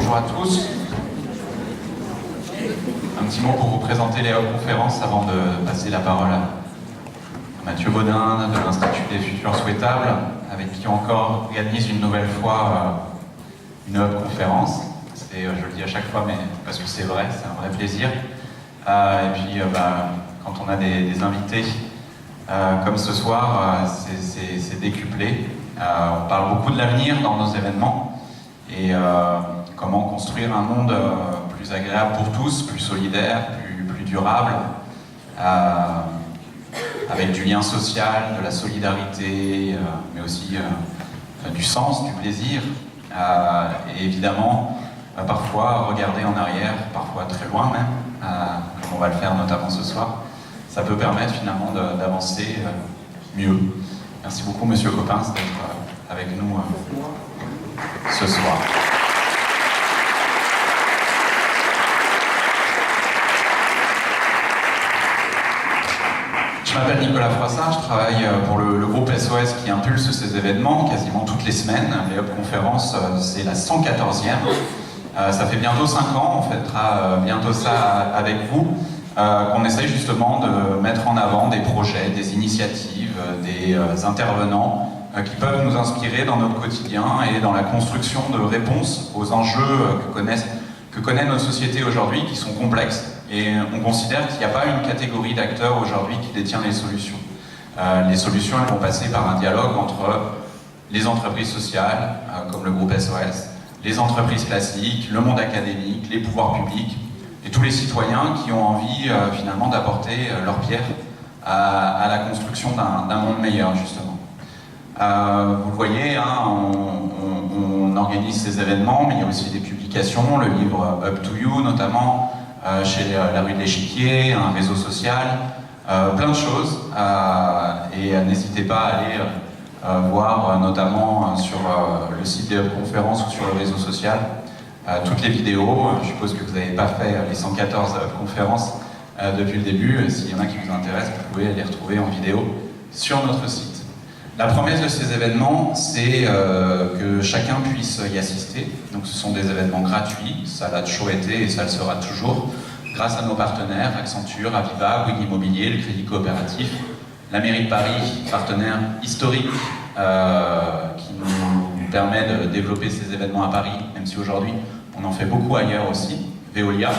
bonjour à tous. Un petit mot pour vous présenter les Hub Conférences avant de passer la parole à Mathieu Baudin de l'Institut des Futurs Souhaitables, avec qui on organise une nouvelle fois une Hub Conférence. Je le dis à chaque fois, mais parce que c'est vrai, c'est un vrai plaisir. Et puis, quand on a des invités comme ce soir, c'est décuplé. On parle beaucoup de l'avenir dans nos événements et comment construire un monde plus agréable pour tous, plus solidaire, plus durable, avec du lien social, de la solidarité, mais aussi du sens, du plaisir, et évidemment parfois regarder en arrière, parfois très loin même, comme on va le faire notamment ce soir. Ça peut permettre finalement d'avancer mieux. Merci beaucoup Monsieur Coppens d'être avec nous ce soir. Je m'appelle Nicolas Froissart, je travaille pour le groupe SOS qui impulse ces événements quasiment toutes les semaines. Les Hub Conférences, c'est la 114e. Ça fait bientôt 5 ans, on fêtera bientôt ça avec vous, qu'on essaye justement de mettre en avant des projets, des initiatives, des intervenants qui peuvent nous inspirer dans notre quotidien et dans la construction de réponses aux enjeux que connaît notre société aujourd'hui, qui sont complexes. Et on considère qu'il n'y a pas une catégorie d'acteurs aujourd'hui qui détient les solutions. Les solutions, elles vont passer par un dialogue entre les entreprises sociales, comme le groupe SOS, les entreprises classiques, le monde académique, les pouvoirs publics, et tous les citoyens qui ont envie finalement d'apporter leur pierre à la construction d'un monde meilleur, justement. Vous le voyez, hein, on organise ces événements, mais il y a aussi des publications, le livre Up to You notamment, chez La Rue de l'Échiquier, un réseau social, plein de choses, et n'hésitez pas à aller voir notamment sur le site des Hub Conférences ou sur le réseau social toutes les vidéos. Je suppose que vous n'avez pas fait les 114 Hub Conférences depuis le début. S'il y en a qui vous intéressent, vous pouvez les retrouver en vidéo sur notre site. La promesse de ces événements, c'est que chacun puisse y assister. Donc ce sont des événements gratuits, ça l'a toujours été et ça le sera toujours, grâce à nos partenaires, Accenture, Aviva, Bouygues Immobilier, le Crédit Coopératif, la mairie de Paris, partenaire historique qui nous permet de développer ces événements à Paris, même si aujourd'hui on en fait beaucoup ailleurs aussi, Veolia,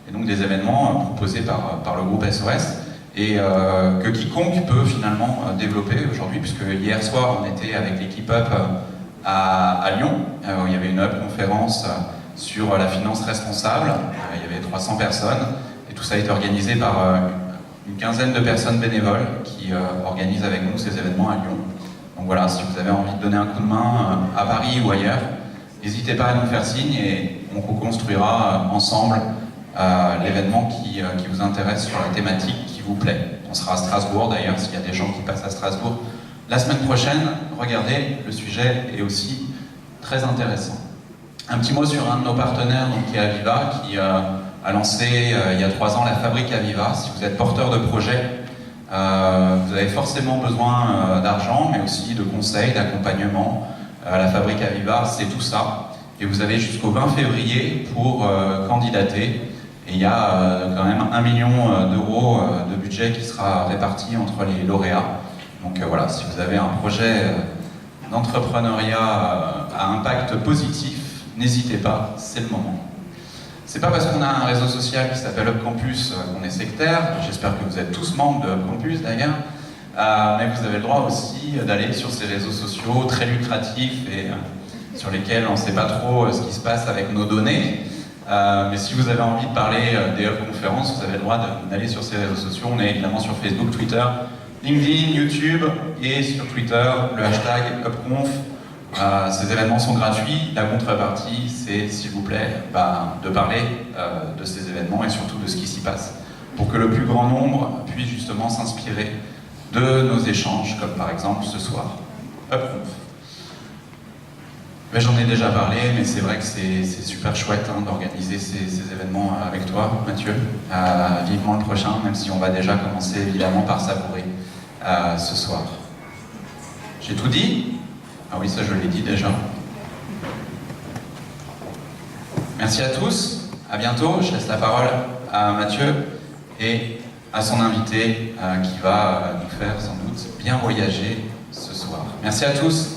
et donc des événements proposés par le groupe SOS. Et que quiconque peut finalement développer aujourd'hui, puisque hier soir on était avec l'équipe Up à Lyon, où il y avait une Hub conférence sur la finance responsable, il y avait 300 personnes, et tout ça a été organisé par une quinzaine de personnes bénévoles qui organisent avec nous ces événements à Lyon. Donc voilà, si vous avez envie de donner un coup de main à Paris ou ailleurs, n'hésitez pas à nous faire signe et on co-construira ensemble l'événement qui vous intéresse sur la thématique qui vous plaît. On sera à Strasbourg d'ailleurs, s'il y a des gens qui passent à Strasbourg la semaine prochaine. Regardez, le sujet est aussi très intéressant. Un petit mot sur un de nos partenaires, donc, qui est Aviva, qui a lancé il y a 3 ans la Fabrique Aviva. Si vous êtes porteur de projet, vous avez forcément besoin d'argent, mais aussi de conseils, d'accompagnement. La Fabrique Aviva, c'est tout ça. Et vous avez jusqu'au 20 février pour candidater. Et il y a quand même 1 million d'euros de budget qui sera réparti entre les lauréats. Donc voilà, si vous avez un projet d'entrepreneuriat à impact positif, n'hésitez pas, c'est le moment. C'est pas parce qu'on a un réseau social qui s'appelle Hub Campus qu'on est sectaire. J'espère que vous êtes tous membres de Hub Campus d'ailleurs. Mais vous avez le droit aussi d'aller sur ces réseaux sociaux très lucratifs et sur lesquels on ne sait pas trop ce qui se passe avec nos données. Mais si vous avez envie de parler des Hub Conférences, vous avez le droit d'aller sur ces réseaux sociaux. On est évidemment sur Facebook, Twitter, LinkedIn, YouTube et sur Twitter, le hashtag HubConf. Ces événements sont gratuits. La contrepartie, c'est, s'il vous plaît, de parler de ces événements et surtout de ce qui s'y passe pour que le plus grand nombre puisse justement s'inspirer de nos échanges, comme par exemple ce soir, HubConf. J'en ai déjà parlé, mais c'est vrai que c'est super chouette d'organiser ces événements avec toi, Mathieu. Vivement le prochain, même si on va déjà commencer évidemment par savourer ce soir. J'ai tout dit? Ah oui, ça je l'ai dit déjà. Merci à tous, à bientôt. Je laisse la parole à Mathieu et à son invité qui va nous faire sans doute bien voyager ce soir. Merci à tous.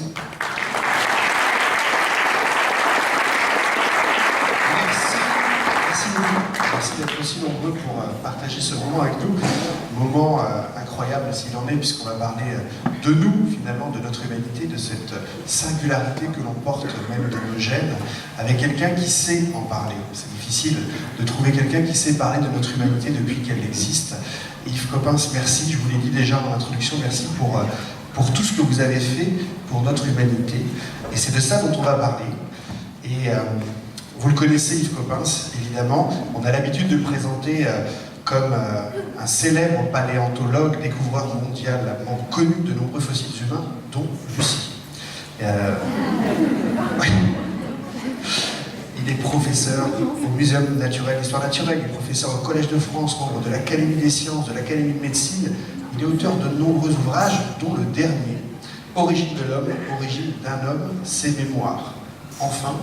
Merci d'être aussi nombreux pour partager ce moment avec nous. Moment incroyable s'il en est, puisqu'on va parler de nous, finalement, de notre humanité, de cette singularité que l'on porte même dans nos gènes, avec quelqu'un qui sait en parler. C'est difficile de trouver quelqu'un qui sait parler de notre humanité depuis qu'elle existe. Yves Coppens, merci, je vous l'ai dit déjà dans l'introduction, merci pour tout ce que vous avez fait pour notre humanité. Et c'est de ça dont on va parler. Et vous le connaissez, Yves Coppens, évidemment. On a l'habitude de le présenter comme un célèbre paléontologue, découvreur mondialement connu de nombreux fossiles humains, dont Lucie. Ouais. Il est professeur au Muséum naturel d'histoire naturelle, il est professeur au Collège de France, membre de l'Académie des sciences, de l'Académie de médecine. Il est auteur de nombreux ouvrages, dont le dernier, Origine de l'homme, origine d'un homme, ses mémoires. Enfin,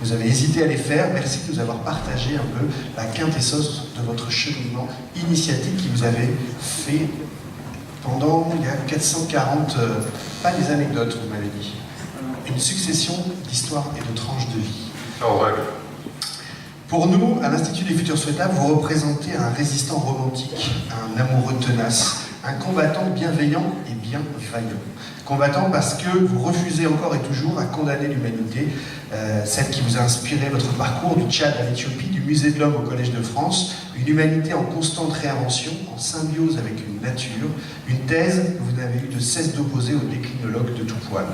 vous avez hésité à les faire. Merci de nous avoir partagé un peu la quintessence de votre cheminement initiatique qui vous avez fait pendant il y a 440, pas des anecdotes, vous m'avez dit, une succession d'histoires et de tranches de vie. En vrai. Pour nous, à l'Institut des Futurs Souhaitables, vous représentez un résistant romantique, un amoureux tenace, un combattant bienveillant et bien vaillant. Combattant parce que vous refusez encore et toujours à condamner l'humanité, celle qui vous a inspiré votre parcours du Tchad à l'Éthiopie, du Musée de l'Homme au Collège de France, une humanité en constante réinvention, en symbiose avec une nature, une thèse que vous n'avez eu de cesse d'opposer aux déclinologues de tout poil.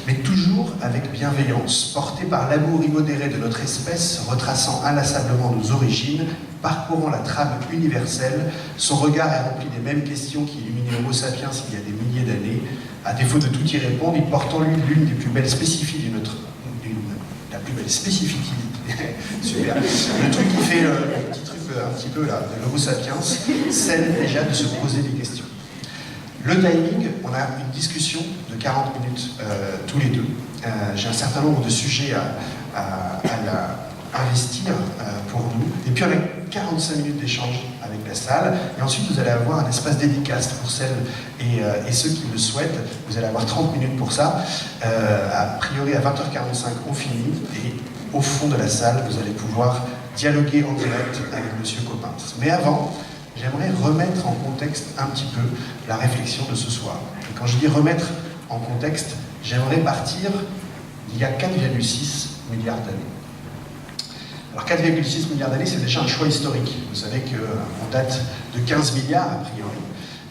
Mais toujours avec bienveillance, portée par l'amour immodéré de notre espèce, retraçant inlassablement nos origines, parcourant la trame universelle, son regard est rempli des mêmes questions qui illuminaient Homo sapiens il y a des milliers d'années. À défaut de tout y répondre, il porte en lui l'une des plus belles spécificités la plus belle spécificité. Super. Le truc qui fait le petit truc un petit peu là, de l'Homo sapiens, celle déjà de se poser des questions. Le timing, on a une discussion de 40 minutes tous les deux. J'ai un certain nombre de sujets à investir pour nous. Et puis on a 45 minutes d'échange avec la salle. Et ensuite, vous allez avoir un espace dédicace pour celles et ceux qui le souhaitent. Vous allez avoir 30 minutes pour ça. A priori, à 20h45, on finit. Et au fond de la salle, vous allez pouvoir dialoguer en direct avec M. Coppens. Mais avant, j'aimerais remettre en contexte un petit peu la réflexion de ce soir. Et quand je dis remettre en contexte, j'aimerais partir d'il y a 4,6 milliards d'années. Alors 4,6 milliards d'années, c'est déjà un choix historique. Vous savez qu'on date de 15 milliards, a priori.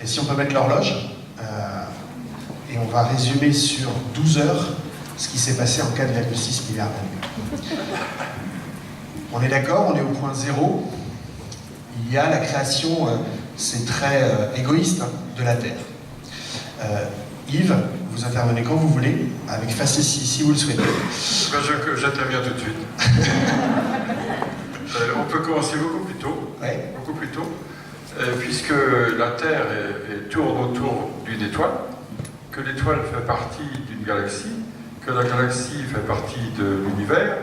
Et si on peut mettre l'horloge, et on va résumer sur 12 heures ce qui s'est passé en 4,6 milliards d'années. On est d'accord, on est au point zéro. Il y a la création, c'est très égoïste, de la Terre. Yves, vous intervenez quand vous voulez, avec facétie, si vous le souhaitez. J'interviens tout de suite. On peut commencer beaucoup plus tôt, ouais. Beaucoup plus tôt, puisque la Terre tourne autour d'une étoile, que l'étoile fait partie d'une galaxie, que la galaxie fait partie de l'univers,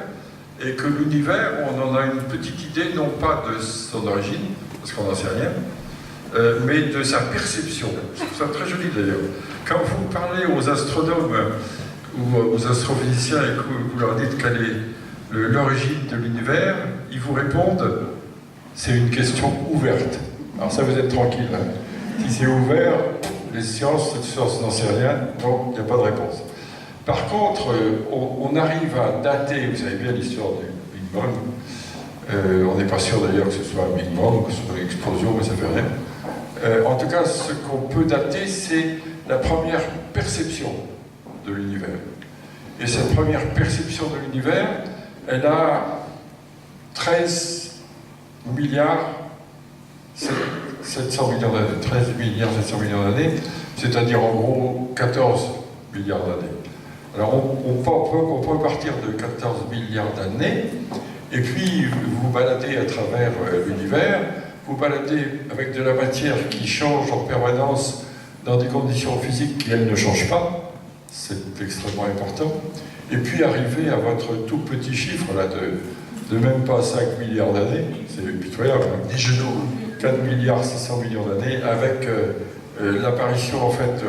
et que l'univers, on en a une petite idée, non pas de son origine, parce qu'on n'en sait rien, mais de sa perception. Je trouve ça très joli d'ailleurs. Quand vous parlez aux astronomes ou aux astrophysiciens et que vous leur dites quelle est l'origine de l'univers, ils vous répondent c'est une question ouverte. Alors ça, vous êtes tranquille. Hein. Si c'est ouvert, les sciences n'en savent rien, donc il n'y a pas de réponse. Par contre, on arrive à dater, vous savez bien l'histoire du Big Bang, on n'est pas sûr d'ailleurs que ce soit un Big Bang, que ce soit une explosion, mais ça fait rien. En tout cas, ce qu'on peut dater, c'est la première perception de l'univers. Et cette première perception de l'univers, elle a 13 milliards 700 millions d'années, 13 milliards 700 millions d'années, c'est-à-dire en gros 14 milliards d'années. Alors on peut partir de 14 milliards d'années, et puis vous baladez à travers l'univers, vous baladez avec de la matière qui change en permanence dans des conditions physiques qui, elles, ne changent pas, c'est extrêmement important, et puis arriver à votre tout petit chiffre là, de de même pas 5 milliards d'années, c'est pitoyable. Hein. Des genoux. 4 milliards 600 millions d'années, avec l'apparition, en fait,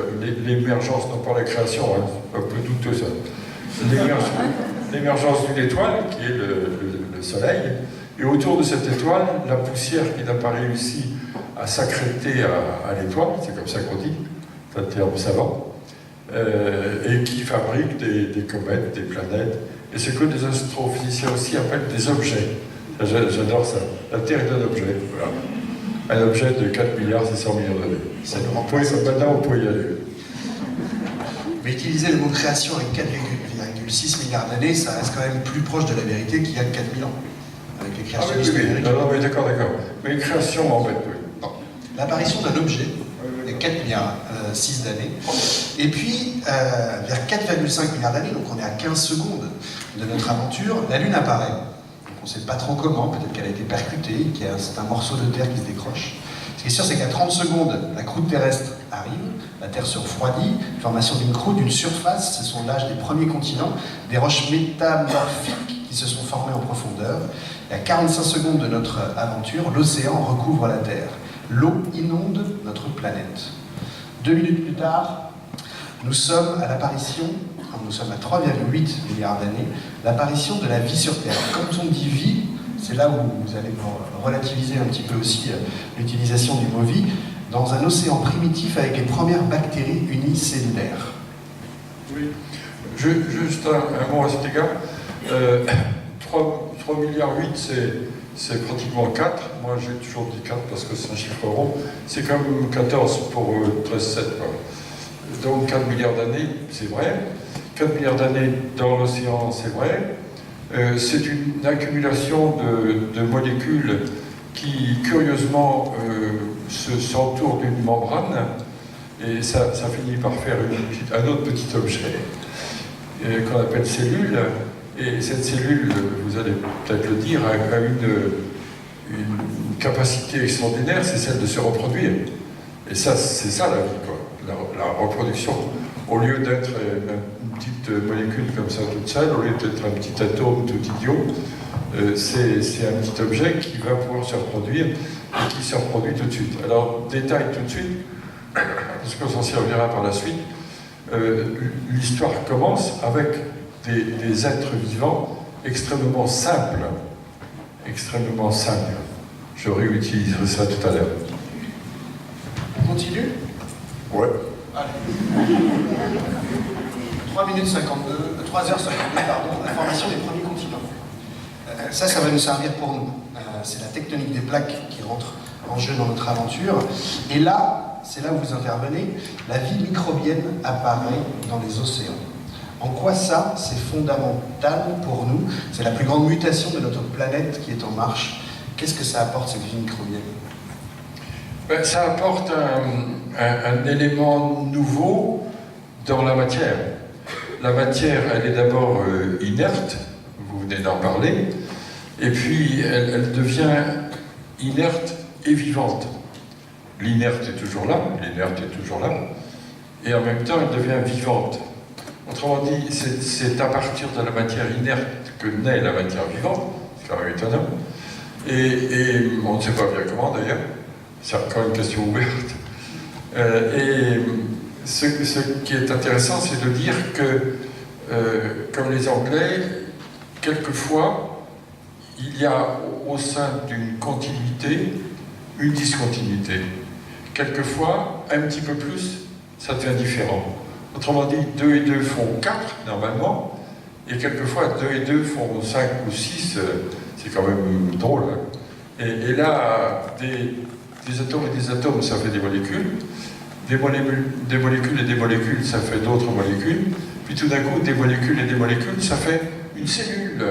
l'émergence, non pas la création, hein, un peu douteux ça, l'émergence d'une étoile, qui est le Soleil, et autour de cette étoile, la poussière qui n'a pas réussi à s'accréter à l'étoile, c'est comme ça qu'on dit, c'est un terme savant, et qui fabrique des comètes, des planètes, et ce que les astrophysiciens aussi appellent des objets. J'adore ça. La Terre est un objet, voilà. Un objet de 4 milliards 600 millions d'années. Maintenant, on peut y aller. Mais utiliser le mot création avec 4,6 milliards d'années, ça reste quand même plus proche de la vérité qu'il y a 4000 ans. Avec les créationnistes américains. Non, mais d'accord. Mais création, en fait, oui. Bon. L'apparition d'un objet, il y a 4 milliards 6 d'années. Et puis, vers 4,5 milliards d'années, donc on est à 15 secondes de notre aventure, la Lune apparaît. Donc on ne sait pas trop comment, peut-être qu'elle a été percutée, c'est un morceau de terre qui se décroche. Ce qui est sûr, c'est qu'à 30 secondes, la croûte terrestre arrive, la Terre se refroidit, formation d'une croûte, d'une surface, ce sont l'âge des premiers continents, des roches métamorphiques qui se sont formées en profondeur. Et à 45 secondes de notre aventure, l'océan recouvre la Terre. L'eau inonde notre planète. 2 minutes plus tard, nous sommes à l'apparition, nous sommes à 3,8 milliards d'années, l'apparition de la vie sur Terre. Quand on dit vie, c'est là où vous allez relativiser un petit peu aussi l'utilisation du mot vie, dans un océan primitif avec les premières bactéries unicellulaires. Oui, juste un mot à cet égard. 3 milliards 8, c'est pratiquement 4. Moi, j'ai toujours dit 4 parce que c'est un chiffre rond. C'est comme 14 pour 13,7. Donc 4 milliards d'années, c'est vrai. 4 milliards d'années dans l'océan, c'est vrai. C'est une accumulation de molécules qui, curieusement, s'entourent d'une membrane, et ça finit par faire un autre petit objet qu'on appelle cellule. Et cette cellule, vous allez peut-être le dire, a une capacité extraordinaire, c'est celle de se reproduire. Et ça, c'est ça la vie, quoi. La reproduction. Au lieu d'être une petite molécule comme ça toute seule, au lieu d'être un petit atome tout idiot, c'est un petit objet qui va pouvoir se reproduire et qui se reproduit tout de suite. Alors, détail tout de suite, parce qu'on s'en servira par la suite, l'histoire commence avec des êtres vivants extrêmement simples. Extrêmement simples. Je réutiliserai ça tout à l'heure. On continue ? Ouais. Allez. 3 minutes 52, 3h52, pardon, la formation des premiers continents. Ça va nous servir pour nous. C'est la tectonique des plaques qui rentre en jeu dans notre aventure. Et là, c'est là où vous intervenez, la vie microbienne apparaît dans les océans. En quoi ça, c'est fondamental pour nous? C'est la plus grande mutation de notre planète qui est en marche. Qu'est-ce que ça apporte, cette vie microbienne? Ça apporte un élément nouveau dans la matière. La matière, elle est d'abord inerte, vous venez d'en parler, et puis elle devient inerte et vivante. L'inerte est toujours là, et en même temps, elle devient vivante. Autrement dit, c'est à partir de la matière inerte que naît la matière vivante, c'est quand même étonnant, et on ne sait pas bien comment d'ailleurs, c'est encore une question ouverte. Et ce qui est intéressant, c'est de dire que, comme les Anglais, quelquefois, il y a au sein d'une continuité une discontinuité. Quelquefois, un petit peu plus, ça devient différent. Autrement dit, 2 et 2 font 4, normalement, et quelquefois, 2 et 2 font 5 ou 6, c'est quand même drôle. Hein. Et là, des atomes et des atomes, ça fait des molécules. Des molécules et des molécules, ça fait d'autres molécules. Puis tout d'un coup, des molécules et des molécules, ça fait une cellule.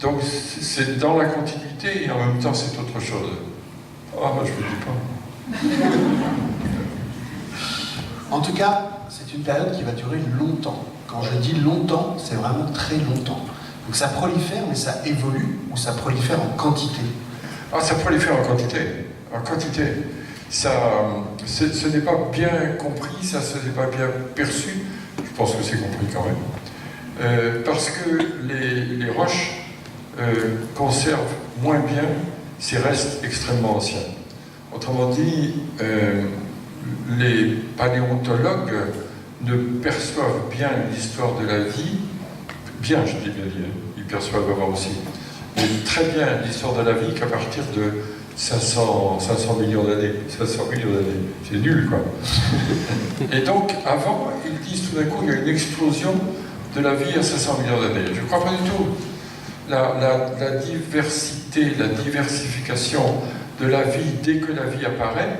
Donc c'est dans la continuité et en même temps c'est autre chose. Ah, je ne le dis pas. En tout cas, c'est une période qui va durer longtemps. Quand je dis longtemps, c'est vraiment très longtemps. Donc ça prolifère, mais ça évolue, ou ça prolifère en quantité. Ah, ça prolifère en quantité. En quantité. Ça, ce n'est pas bien compris, ça ce n'est pas bien perçu. Je pense que c'est compris quand même. Parce que les roches conserve moins bien ces restes extrêmement anciens. Autrement dit, les paléontologues ne perçoivent bien l'histoire de la vie, bien je dis bien, ils perçoivent avant aussi, mais très bien l'histoire de la vie qu'à partir de 500 millions d'années. 500 millions d'années, c'est nul quoi. Et donc avant, ils disent tout d'un coup qu'il y a une explosion de la vie à 500 millions d'années. Je ne crois pas du tout. La diversité, la diversification de la vie dès que la vie apparaît,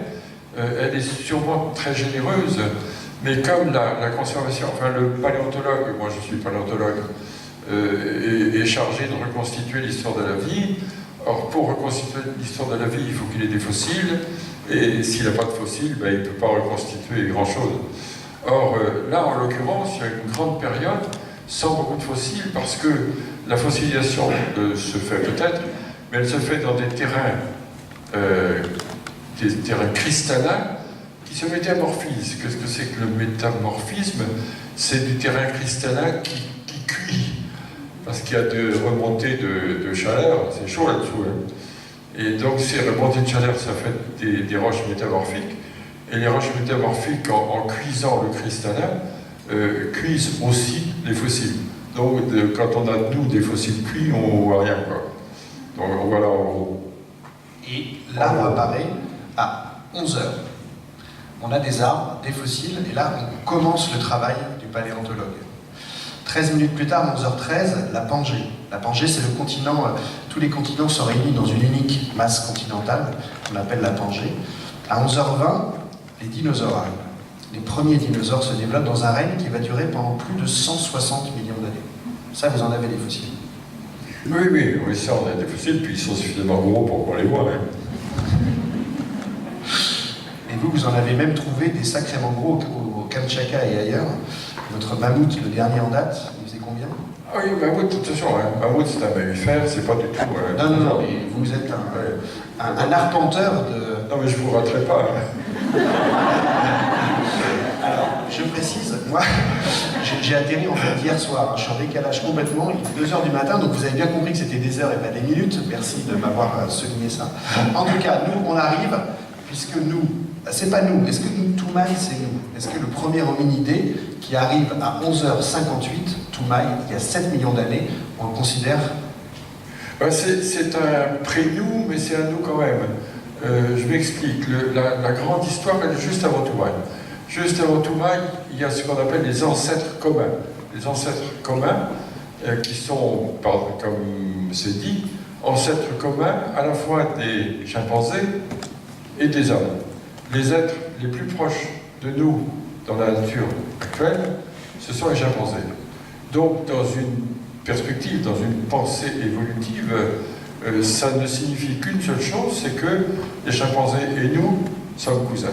elle est sûrement très généreuse, mais comme la conservation, enfin le paléontologue, moi je suis paléontologue, est chargé de reconstituer l'histoire de la vie. Or, pour reconstituer l'histoire de la vie, il faut qu'il ait des fossiles, et s'il n'a pas de fossiles, ben, il ne peut pas reconstituer grand-chose. Or, là, en l'occurrence, il y a une grande période sans beaucoup de fossiles, parce que la fossilisation se fait peut-être, mais elle se fait dans des terrains cristallins qui se métamorphisent. Qu'est-ce que c'est que le métamorphisme? C'est du terrain cristallin qui cuit. Parce qu'il y a des remontées de chaleur, c'est chaud là-dessous. Hein. Et donc ces remontées de chaleur, ça fait des roches métamorphiques. Et les roches métamorphiques, en cuisant le cristallin, cuisent aussi les fossiles. Donc quand on a, nous, des fossiles cuits, on voit rien, quoi. Donc voilà en gros. Et l'arbre apparaît à 11 heures. On a des arbres, des fossiles, et là on commence le travail du paléontologue. 13 minutes plus tard, 11h13, la Pangée. La Pangée, c'est le continent, tous les continents sont réunis dans une unique masse continentale, qu'on appelle la Pangée. À 11h20, les dinosaures arrivent. Les premiers dinosaures se développent dans un règne qui va durer pendant plus de 160 millions d'années. Ça, vous en avez des fossiles. Oui, ça, on a des fossiles, puis ils sont suffisamment gros pour qu'on les voit. Hein. Et vous en avez même trouvé des sacrément gros au Kamtchatka et ailleurs. Votre mammouth, le dernier en date, il faisait combien? Ah oui, mammouth, attention, hein. Mammouth c'est un mammifère, c'est pas du tout... Non, mais vous êtes un arpenteur de... Non, mais je vous raterai pas. Hein. Alors, je précise, moi, j'ai atterri en fait hier soir, je suis en décalage complètement, il est 2h du matin, donc vous avez bien compris que c'était des heures et pas des minutes, merci de m'avoir souligné ça. En tout cas, nous, on arrive, puisque nous, c'est pas nous, est-ce que nous, Toumaï, c'est nous? Est-ce que le premier hominidé qui arrive à 11h58, Toumaï, il y a 7 millions d'années, on le considère? C'est un pré-nous, mais c'est un nous quand même. Je m'explique, la grande histoire, elle est juste avant Toumaï. Juste avant Toumaï, il y a ce qu'on appelle les ancêtres communs. Les ancêtres communs qui sont, comme c'est dit, ancêtres communs à la fois des chimpanzés et des hommes. Les êtres les plus proches de nous dans la nature actuelle, ce sont les chimpanzés. Donc, dans une perspective, dans une pensée évolutive, ça ne signifie qu'une seule chose, c'est que les chimpanzés et nous sommes cousins.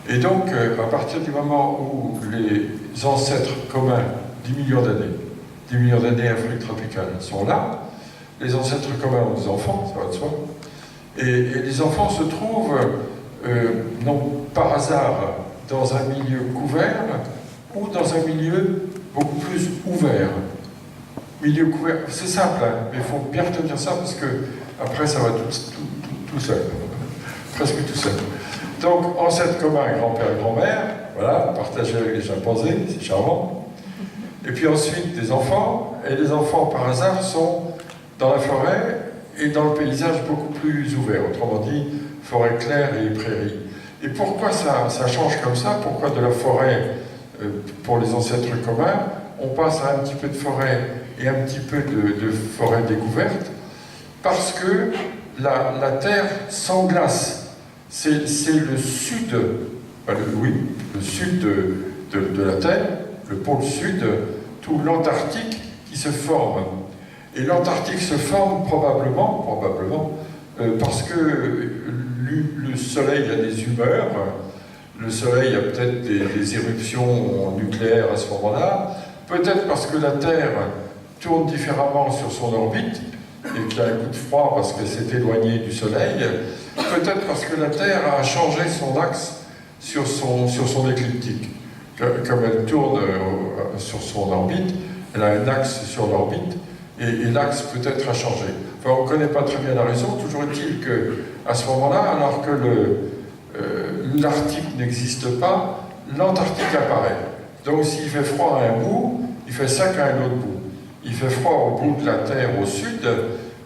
Et donc, à partir du moment où les ancêtres communs, 10 millions d'années Afrique tropicale, sont là, les ancêtres communs ont des enfants, ça va de soi, et les enfants se trouvent, non par hasard, dans un milieu couvert ou dans un milieu beaucoup plus ouvert. Milieu couvert, c'est simple, hein, mais il faut bien retenir ça parce que après ça va tout seul, presque tout seul. Donc, ancêtre commun, grand-père et grand-mère, voilà, partagé avec les chimpanzés, c'est charmant. Et puis ensuite, des enfants, et les enfants, par hasard, sont dans la forêt et dans le paysage beaucoup plus ouvert, autrement dit, forêt claire et prairie. Et pourquoi ça change comme ça? Pourquoi de la forêt, pour les ancêtres communs, on passe à un petit peu de forêt et un petit peu de forêt découverte? Parce que la Terre s'englace. C'est le sud, le sud de la Terre, le pôle sud, tout l'Antarctique qui se forme. Et l'Antarctique se forme probablement, parce que le Soleil a des humeurs, le Soleil a peut-être des éruptions nucléaires à ce moment-là, peut-être parce que la Terre tourne différemment sur son orbite, et qu'il y a un coup de froid parce qu'elle s'est éloignée du Soleil, peut-être parce que la Terre a changé son axe sur son écliptique. Comme elle tourne sur son orbite, elle a un axe sur l'orbite, et l'axe peut-être a changé. Enfin, on ne connaît pas très bien la raison, toujours est-il qu'à ce moment-là, alors que l'Arctique n'existe pas, l'Antarctique apparaît. Donc s'il fait froid à un bout, il fait sec à un autre bout. Il fait froid au bout de la Terre au sud,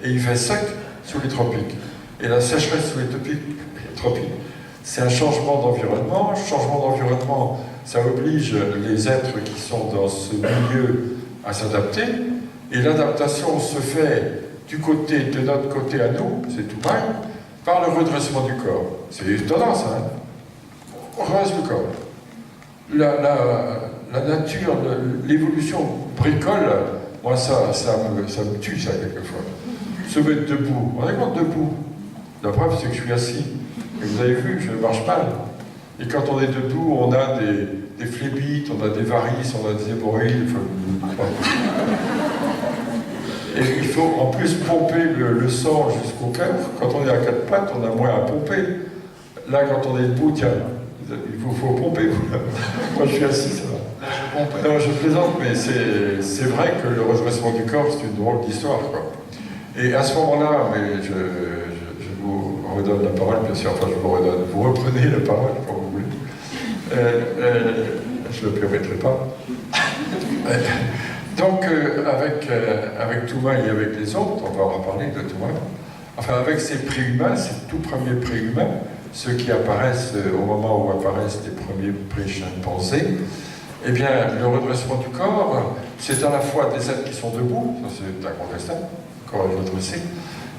et il fait sec sous les tropiques. Et la sécheresse sous les tropiques, c'est un changement d'environnement. Changement d'environnement, ça oblige les êtres qui sont dans ce milieu à s'adapter. Et l'adaptation se fait de notre côté à nous, c'est tout pareil, par le redressement du corps. C'est étonnant ça, hein? On redresse le corps. La nature, l'évolution bricole, moi ça me tue ça quelquefois. Se mettre debout, on est compte debout. La preuve c'est que je suis assis. Et vous avez vu, je marche mal. Et quand on est debout, on a des phlébites, on a des varices, on a des hémorroïdes. Et il faut en plus pomper le sang jusqu'au cœur. Quand on est à quatre pattes, on a moins à pomper. Là, quand on est debout, tiens, il faut pomper. Moi, je suis assis, ça va. Non, je plaisante, mais c'est vrai que le redressement du corps, c'est une drôle d'histoire, quoi. Et à ce moment-là, mais je vous redonne la parole, bien sûr, enfin je vous redonne, vous reprenez la parole quand vous voulez. Je ne le permettrai pas. Donc, avec Touma et avec les autres, on va en reparler de Touma, enfin avec ces préhumains, ces tout premiers préhumains, ceux qui apparaissent au moment où apparaissent les premiers pré-chimpanzés, eh bien, le redressement du corps, c'est à la fois des êtres qui sont debout, ça c'est incontestable, corps est redressé,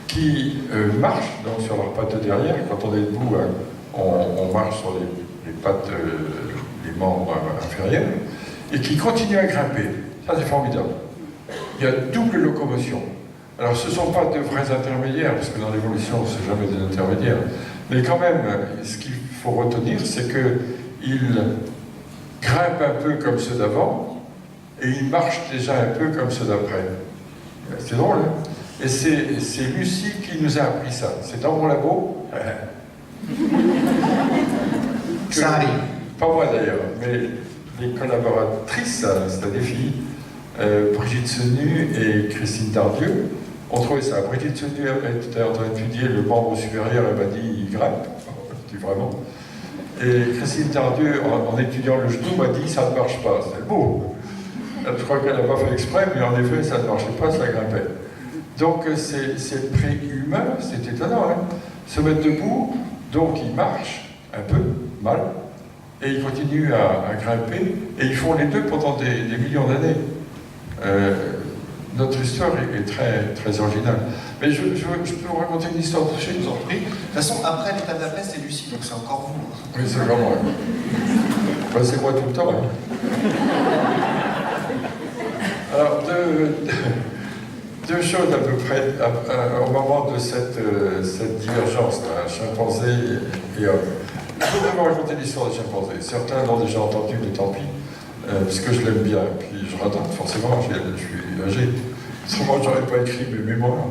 qui marchent donc sur leurs pattes de derrière. Quand on est debout, on marche sur les pattes, les membres inférieurs, et qui continuent à grimper. Ça c'est formidable. Il y a double locomotion. Alors ce ne sont pas de vrais intermédiaires, parce que dans l'évolution, ce n'est jamais des intermédiaires. Mais quand même, ce qu'il faut retenir, c'est qu'ils grimpent un peu comme ceux d'avant, et ils marchent déjà un peu comme ceux d'après. C'est drôle, hein? Et c'est Lucie qui nous a appris ça. C'est dans mon labo. Ça arrive. Pas moi d'ailleurs, mais les collaboratrices, c'était des filles, Brigitte Senu et Christine Tardieu, ont trouvé ça. Brigitte Senu était en train d'étudier le membre supérieur, elle m'a dit il grimpe. Je dis vraiment. Et Christine Tardieu, en étudiant le genou, m'a dit ça ne marche pas. C'est beau. Je crois qu'elle n'a pas fait exprès, mais en effet, ça ne marchait pas, ça grimpait. Donc, c'est préhumain, c'est étonnant, hein, se mettre debout, donc ils marchent un peu, mal, et ils continuent à grimper, et ils font les deux pendant des millions d'années. Notre histoire est très, très originale. Mais je peux vous raconter une histoire de chez nous. De toute façon, après l'étape d'après, c'est Lucie, donc c'est encore vous. Oui, c'est encore moi. Enfin, c'est moi tout le temps. Hein. Alors, deux choses à peu près au moment de cette divergence, là, chimpanzé et homme. Je voudrais vous raconter l'histoire des chimpanzés. Certains l'ont déjà entendu, mais tant pis, parce que je l'aime bien. Puis je raconte, forcément, je suis âgé. Sûrement, j'aurais pas écrit mes mémoires.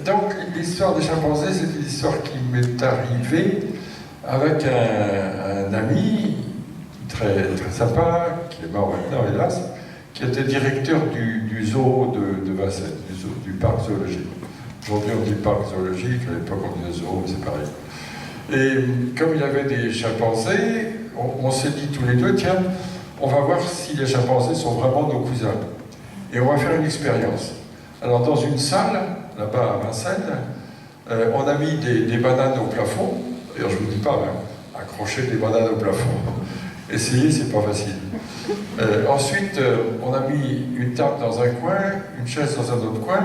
Donc, l'histoire des chimpanzés, c'est une histoire qui m'est arrivée avec un ami très, très sympa, qui est mort maintenant, hélas, qui était directeur du zoo de Vincennes, du parc zoologique. Aujourd'hui, on dit parc zoologique, à l'époque, on disait zoo, c'est pareil. Et comme il avait des chimpanzés, on s'est dit tous les deux, tiens, on va voir si les chimpanzés sont vraiment nos cousins. Et on va faire une expérience. Alors, dans une salle, là-bas à Vincennes, on a mis des bananes au plafond. D'ailleurs, je ne vous dis pas, hein, accrocher des bananes au plafond. Essayez, c'est pas facile. Ensuite, on a mis une table dans un coin, une chaise dans un autre coin,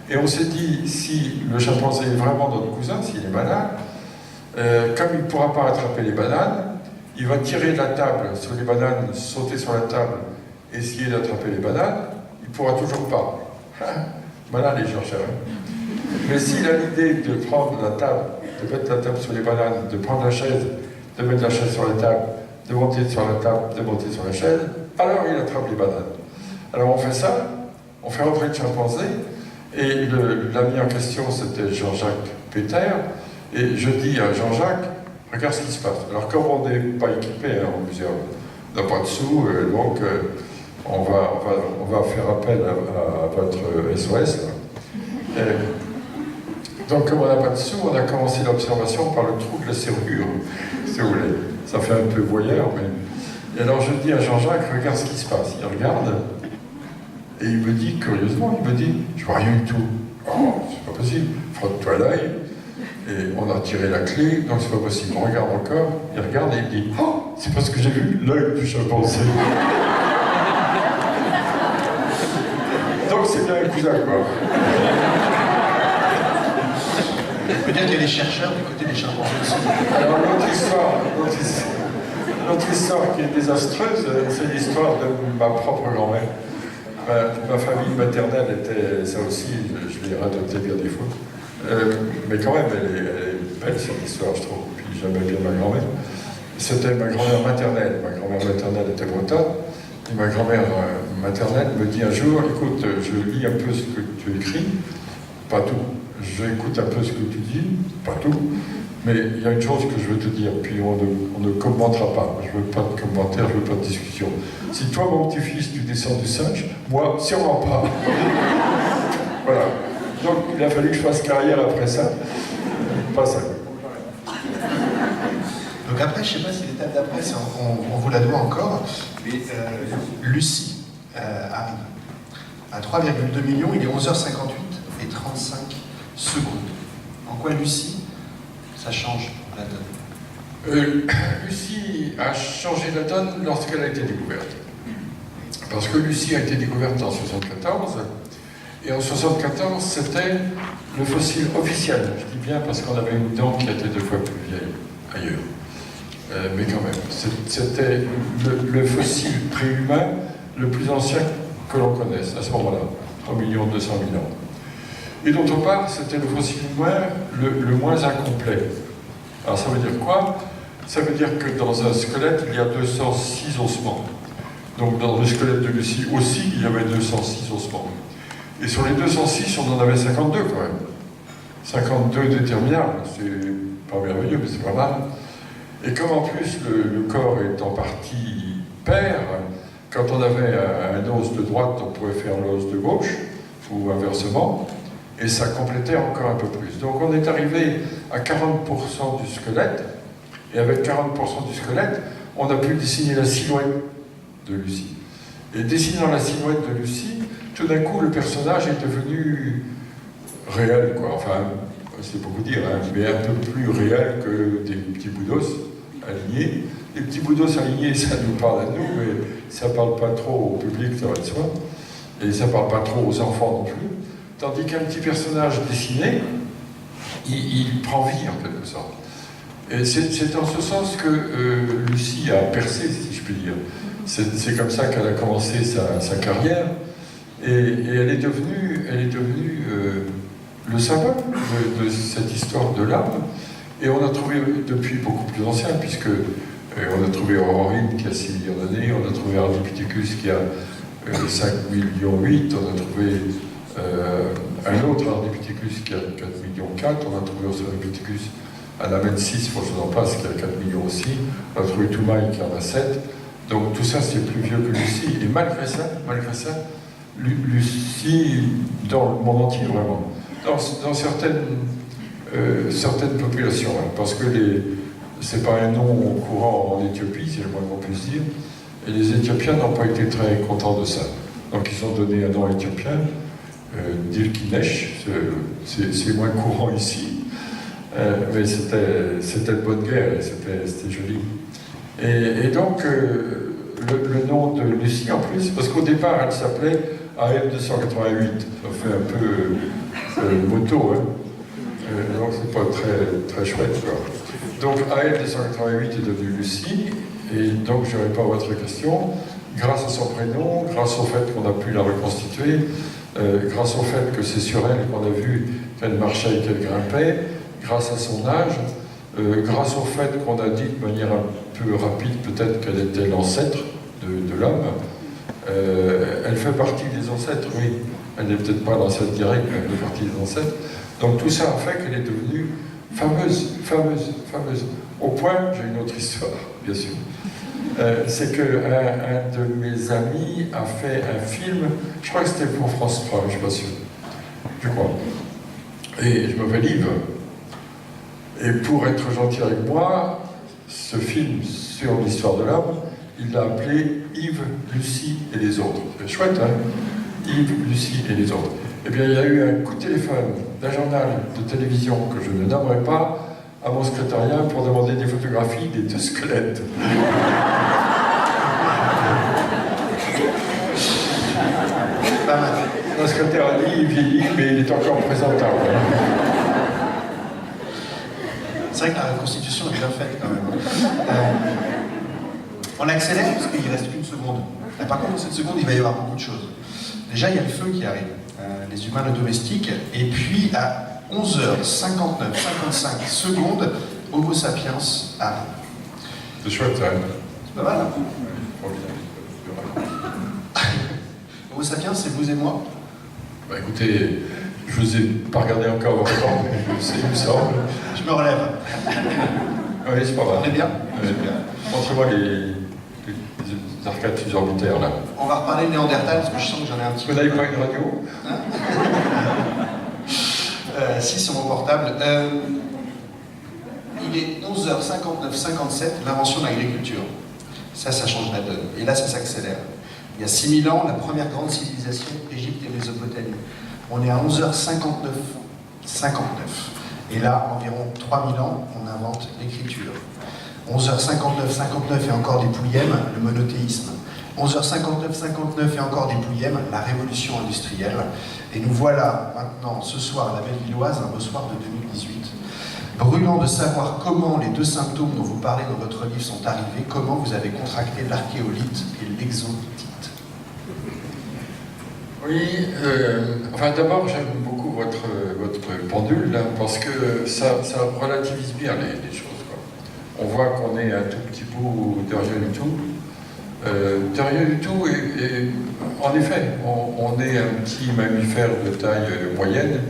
et on s'est dit, si le chimpanzé est vraiment notre cousin, s'il est malade, comme il ne pourra pas attraper les bananes, il va tirer de la table sur les bananes, sauter sur la table, essayer d'attraper les bananes, il ne pourra toujours pas. Malin les chercheurs. Mais s'il a l'idée de prendre la table, de mettre la table sur les bananes, de prendre la chaise, de mettre la chaise sur la table, de monter sur la table, de monter sur la chaise, alors il attrape les bananes. Alors on fait ça, on fait rentrer le chimpanzé, et l'ami en question c'était Jean-Jacques Péter, et je dis à Jean-Jacques, regarde ce qui se passe. Alors comme on n'est pas équipé hein, au muséum, on n'a pas de sous, donc on va faire appel à votre SOS. Là. Donc, comme on n'a pas de sous, on a commencé l'observation par le trou de la serrure, si vous voulez. Ça fait un peu voyeur, mais... Et alors, je dis à Jean-Jacques, regarde ce qui se passe. Il regarde, et il me dit, curieusement, je vois rien du tout. Oh, c'est pas possible, frotte-toi l'œil. Et on a tiré la clé, donc c'est pas possible. On regarde encore, il regarde et il dit, oh, c'est parce que j'ai vu l'œil du chimpanzé. Donc c'est bien un cousin, quoi. Peut-être qu'il y a des chercheurs du côté des chimpanzés aussi. Alors l'autre histoire qui est désastreuse, c'est l'histoire de ma propre grand-mère. Ma famille maternelle était, ça aussi, je l'ai radoté bien des fois. Mais quand même, elle est belle cette histoire, je trouve. Puis j'aimais bien ma grand-mère. C'était ma grand-mère maternelle. Ma grand-mère maternelle était bretonne. Et ma grand-mère maternelle me dit un jour, écoute, je lis un peu ce que tu écris, pas tout. J'écoute un peu ce que tu dis, pas tout. Mais il y a une chose que je veux te dire, puis on ne commentera pas. Je veux pas de commentaires, je veux pas de discussion. Si toi, mon petit-fils, tu descends du singe, moi, sûrement pas. Voilà. Donc, il a fallu que je fasse carrière après ça. Pas ça. Donc après, je ne sais pas si l'étape d'après, on vous la doit encore, mais Lucie arrive. À 3,2 millions, il est 11h58 et 35 secondes. En quoi Lucie, ça change la donne? Lucie a changé la donne lorsqu'elle a été découverte. Parce que Lucie a été découverte en 1974, et en 1974, c'était le fossile officiel. Je dis bien parce qu'on avait une dent qui était 2 fois plus vieille ailleurs. Mais quand même, c'était le fossile préhumain le plus ancien que l'on connaisse à ce moment-là, 3 200 000 ans. Et d'autre part, c'était le fossile humain le moins incomplet. Alors ça veut dire quoi? Ça veut dire que dans un squelette, il y a 206 ossements. Donc dans le squelette de Lucie aussi, il y avait 206 ossements. Et sur les 206, on en avait 52 quand même. 52 déterminables, c'est pas merveilleux, mais c'est pas mal. Et comme en plus le corps est en partie pair, quand on avait un os de droite, on pouvait faire l'os de gauche, ou inversement, et ça complétait encore un peu plus. Donc on est arrivé à 40% du squelette, et avec 40% du squelette, on a pu dessiner la silhouette de Lucie. Et dessinant la silhouette de Lucie, tout d'un coup, le personnage est devenu réel, quoi. Enfin, c'est beaucoup dire, hein, mais un peu plus réel que des petits bouts d'os alignés. Les petits bouts d'os alignés, ça nous parle à nous, mais ça ne parle pas trop au public, ça va de soi. Et ça ne parle pas trop aux enfants non plus. Tandis qu'un petit personnage dessiné, il prend vie, en quelque sorte. Et c'est en ce sens que Lucie a percé, si je puis dire. C'est comme ça qu'elle a commencé sa carrière. Et elle est devenue le symbole de cette histoire de l'âme. Et on a trouvé depuis beaucoup plus ancien, puisque on a trouvé Aurorine qui a 6 millions d'années, on a trouvé Ardipithecus qui a 5 millions 8, on a trouvé un autre Ardipithecus qui a 4 millions 4, on a trouvé Australopithecus à la mène 6, faut que je vous en passe, qui a 4 millions aussi, on a trouvé Toumaï qui en a 7. Donc tout ça, c'est plus vieux que Lucie. Et malgré ça, Lucie, dans le monde entier vraiment, dans certaines populations, hein, parce que c'est pas un nom courant en Éthiopie, c'est le moins qu'on puisse dire, et les Éthiopiens n'ont pas été très contents de ça. Donc ils ont donné un nom éthiopien, Dilkinesh, c'est moins courant ici, mais c'était de bonne guerre, et c'était joli. Et donc, le nom de Lucie en plus, parce qu'au départ, elle s'appelait AL288. Ça fait un peu moto, hein. Donc, c'est pas très chouette, quoi. Donc, AL288 est devenue Lucie, et donc, je réponds à votre question. Grâce à son prénom, grâce au fait qu'on a pu la reconstituer, grâce au fait que c'est sur elle qu'on a vu qu'elle marchait et qu'elle grimpait, grâce à son âge, grâce au fait qu'on a dit de manière un peu rapide peut-être qu'elle était l'ancêtre de l'homme, elle fait partie des ancêtres, oui. Elle n'est peut-être pas l'ancêtre direct, mais elle fait partie des ancêtres. Donc tout ça a fait qu'elle est devenue fameuse. Au point, j'ai une autre histoire, bien sûr. C'est qu'un de mes amis a fait un film, je crois que c'était pour France 3, je ne suis pas sûr, je crois. Et je m'appelle Yves. Et pour être gentil avec moi, ce film sur l'histoire de l'homme, il l'a appelé Yves, Lucie et les autres. C'est chouette, hein? Yves, Lucie et les autres. Eh bien, il y a eu un coup de téléphone d'un journal de télévision que je ne nommerai pas à mon secrétariat pour demander des photographies des deux squelettes. Pas mal. Mon secrétaire a dit, il vieillit, mais il est encore présentable. C'est vrai que la reconstitution est bien faite quand même. On accélère parce qu'il reste une seconde. Et par contre, dans cette seconde, il va y avoir beaucoup de choses. Déjà, il y a le feu qui arrive, les humains le domestiques, et puis à 11h59, 55 secondes, Homo sapiens arrive. C'est chouette, ça. C'est pas mal, hein? Homo sapiens, c'est vous et moi? Bah écoutez, je vous ai pas regardé encore votre temps, mais il me semble. Je me relève. Oui, c'est pas mal. On est bien? Montrez-moi les arcades suborbitaires, là. On va reparler de Néandertal, parce que je sens que j'en ai un petit peu. Vous n'avez pas une radio? Si, sur mon portable. Il est 11h59, 57, l'invention de l'agriculture. Ça change la donne. Et là, ça s'accélère. Il y a 6000 ans, la première grande civilisation, Égypte et Mésopotamie. On est à 11h59, 59. Et là, environ 3000 ans, on invente l'écriture. 11h59, 59 et encore des pouillèmes, le monothéisme. 11h59, 59 et encore des pouillèmes, la révolution industrielle. Et nous voilà maintenant, ce soir, à la Belle-Villoise, un beau soir de 2018, brûlant de savoir comment les deux symptômes dont vous parlez dans votre livre sont arrivés, comment vous avez contracté l'archéolite et l'exolithite. Oui, enfin d'abord j'aime beaucoup votre pendule là, parce que ça relativise bien les choses, quoi. On voit qu'on est un tout petit bout de rien du tout. De rien du tout, et en effet, on est un petit mammifère de taille moyenne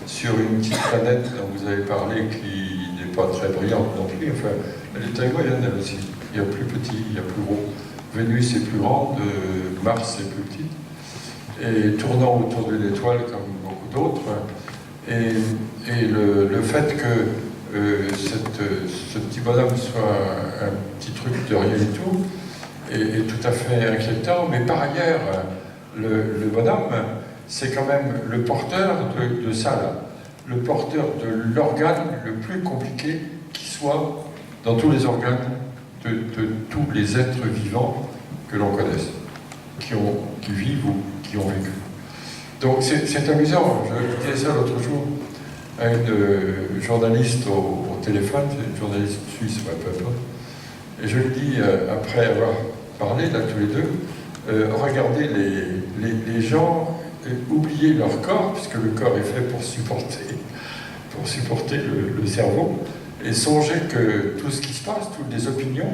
sur une petite planète dont vous avez parlé qui n'est pas très brillante non plus. Enfin, elle est taille moyenne elle aussi. Il y a plus petit, il y a plus gros. Vénus est plus grande, Mars est plus petit. Et tournant autour de l'étoile comme beaucoup d'autres. Et le fait que ce petit bonhomme soit un petit truc de rien du tout est tout à fait inquiétant, mais par ailleurs, le bonhomme, c'est quand même le porteur de ça, là. Le porteur de l'organe le plus compliqué qui soit dans tous les organes de tous les êtres vivants que l'on connaisse, qui vivent ou qui ont vécu. Donc c'est amusant, je disais ça l'autre jour à une journaliste au téléphone, c'est une journaliste suisse, peu importe, et je lui dis, après avoir parlé là tous les deux, regardez les gens oublier leur corps, puisque le corps est fait pour supporter le cerveau, et songer que tout ce qui se passe, toutes les opinions,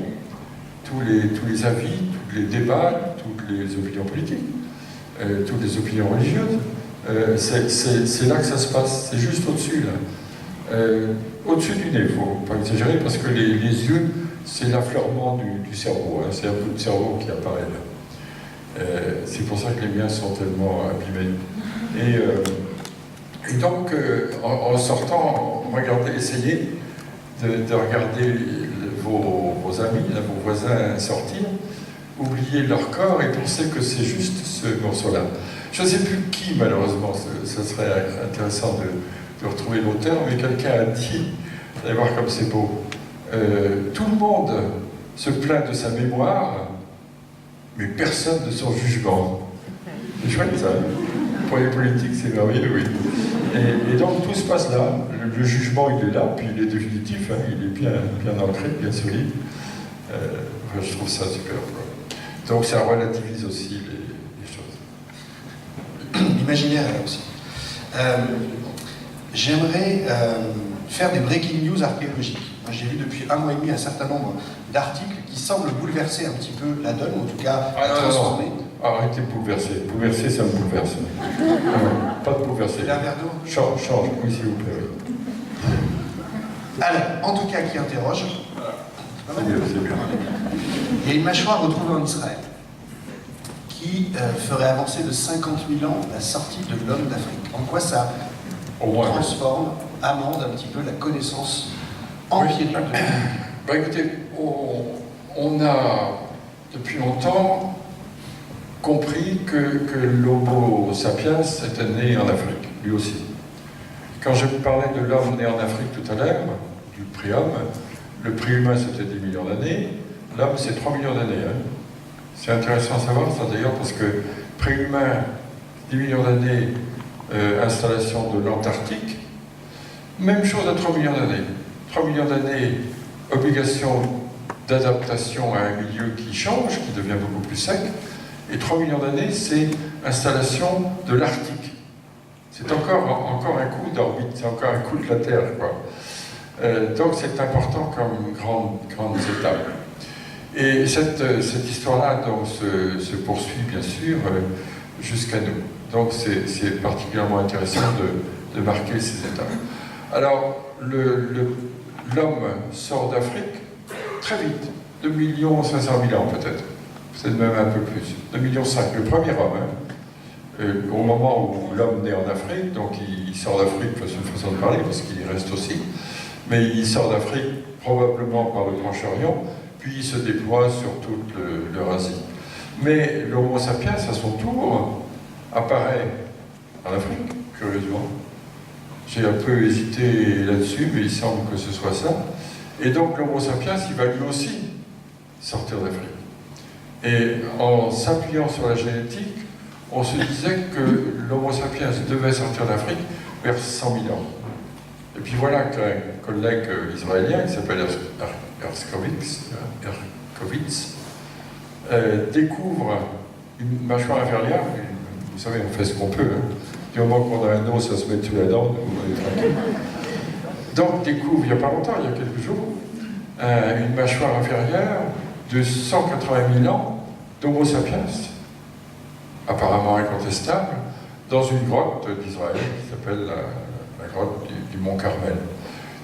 tous les avis, tous les débats, toutes les opinions politiques, toutes les opinions religieuses, c'est là que ça se passe, c'est juste au-dessus, là. Au-dessus du nez, il ne faut pas exagérer, parce que les yeux, c'est l'affleurement du cerveau, hein, c'est un peu le cerveau qui apparaît là. C'est pour ça que les miens sont tellement abîmés. Et donc, en sortant, essayez de regarder vos amis, là, vos voisins sortir, oublier leur corps et penser que c'est juste ce morceau-là. Je ne sais plus qui, malheureusement, ce serait intéressant de retrouver l'auteur, mais quelqu'un a dit, vous allez voir comme c'est beau, tout le monde se plaint de sa mémoire, mais personne de son jugement. C'est chouette ça. Pour les politiques, c'est merveilleux, oui. Et donc tout se passe là. Le jugement, il est là, puis il est définitif, hein, il est bien ancré, bien solide. Enfin, je trouve ça super, quoi. Donc ça relativise aussi les choses. L'imaginaire est là aussi. J'aimerais faire des breaking news archéologiques. Moi, j'ai lu depuis 1 mois et demi un certain nombre d'articles qui semblent bouleverser un petit peu la donne, ou en tout cas transformer. Non. Arrêtez de bouleverser. Bouleverser, ça me bouleverse. Pas de bouleverser. Un verre d'eau. Change, oui, s'il vous plaît. Alors, en tout cas, qui interroge. C'est mieux, c'est bien. Il y a une mâchoire retrouvée en Israël qui ferait avancer de 50 000 ans la sortie de l'homme d'Afrique. En quoi ça transforme, amende un petit peu la connaissance empirique de l'humanité? Écoutez, on a depuis longtemps compris que l'Homo sapiens était né en Afrique, lui aussi. Quand je vous parlais de l'homme né en Afrique tout à l'heure, du préhomme, le préhumain c'était 10 millions d'années, l'homme c'est 3 millions d'années. Hein. C'est intéressant à savoir ça d'ailleurs parce que préhumain, 10 millions d'années, installation de l'Antarctique, même chose à 3 millions d'années. 3 millions d'années, obligation d'adaptation à un milieu qui change, qui devient beaucoup plus sec, et 3 millions d'années, c'est installation de l'Arctique. C'est encore un coup d'orbite, c'est encore un coup de la Terre, quoi. Donc c'est important comme grande étape. Et cette histoire-là se poursuit bien sûr jusqu'à nous. Donc c'est particulièrement intéressant de marquer ces étapes. Alors l'homme sort d'Afrique très vite, 2 500 000 ans peut-être, c'est même un peu plus, 2,5 millions, le premier homme. Hein. Au moment où l'homme naît en Afrique, donc il sort d'Afrique, c'est une façon de parler parce qu'il y reste aussi, mais il sort d'Afrique probablement par le Proche-Orient, puis il se déploie sur toute l'Eurasie. Mais l'Homo sapiens, à son tour, apparaît en Afrique, curieusement. J'ai un peu hésité là-dessus, mais il semble que ce soit ça. Et donc l'Homo sapiens, il va lui aussi sortir d'Afrique. Et en s'appuyant sur la génétique, on se disait que l'Homo sapiens devait sortir d'Afrique vers 100 000 ans. Et puis voilà qu'un collègue israélien qui s'appelle Herskovitz découvre une mâchoire inférieure. Vous savez, on fait ce qu'on peut. Hein. Du moment qu'on a un os, ça se met sous la dent, on est tranquille. Donc découvre, il n'y a pas longtemps, il y a quelques jours, une mâchoire inférieure de 180 000 ans d'Homo sapiens, apparemment incontestable, dans une grotte d'Israël qui s'appelle la grotte du Mont Carmel.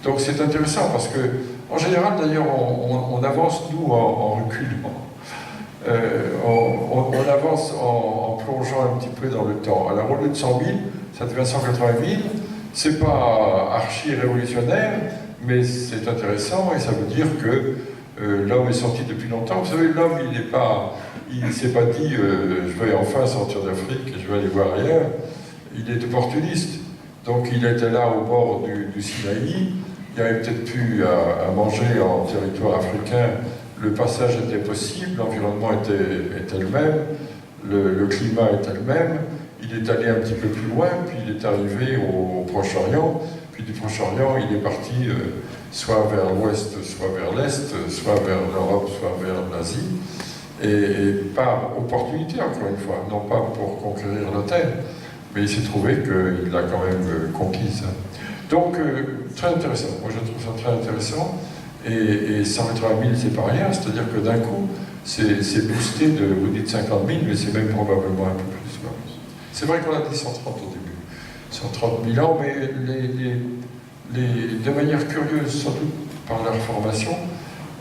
Donc c'est intéressant parce que, en général d'ailleurs, on avance nous en reculant. On avance en plongeant un petit peu dans le temps. Alors au lieu de 100 000, ça devient 180 000. C'est pas archi-révolutionnaire, mais c'est intéressant et ça veut dire que l'homme est sorti depuis longtemps. Vous savez, l'homme, il ne s'est pas dit je vais enfin sortir d'Afrique et je vais aller voir ailleurs. Il est opportuniste. Donc il était là au bord du Sinaï. Il avait peut-être pu à manger en territoire africain. Le passage était possible, l'environnement était le même, le climat était le même. Il est allé un petit peu plus loin, puis il est arrivé au Proche-Orient. Puis du Proche-Orient, il est parti soit vers l'ouest, soit vers l'est, soit vers l'Europe, soit vers l'Asie. Et par opportunité, encore une fois, non pas pour conquérir la terre, mais il s'est trouvé qu'il l'a quand même conquise. Donc, très intéressant. Moi, je trouve ça très intéressant. Et 180 000, c'est pas rien, c'est-à-dire que d'un coup, c'est boosté de, vous dites 50 000, mais c'est même probablement un peu plus. C'est vrai qu'on a dit 130 au début, 130 000 ans, mais de manière curieuse, sans doute par leur formation,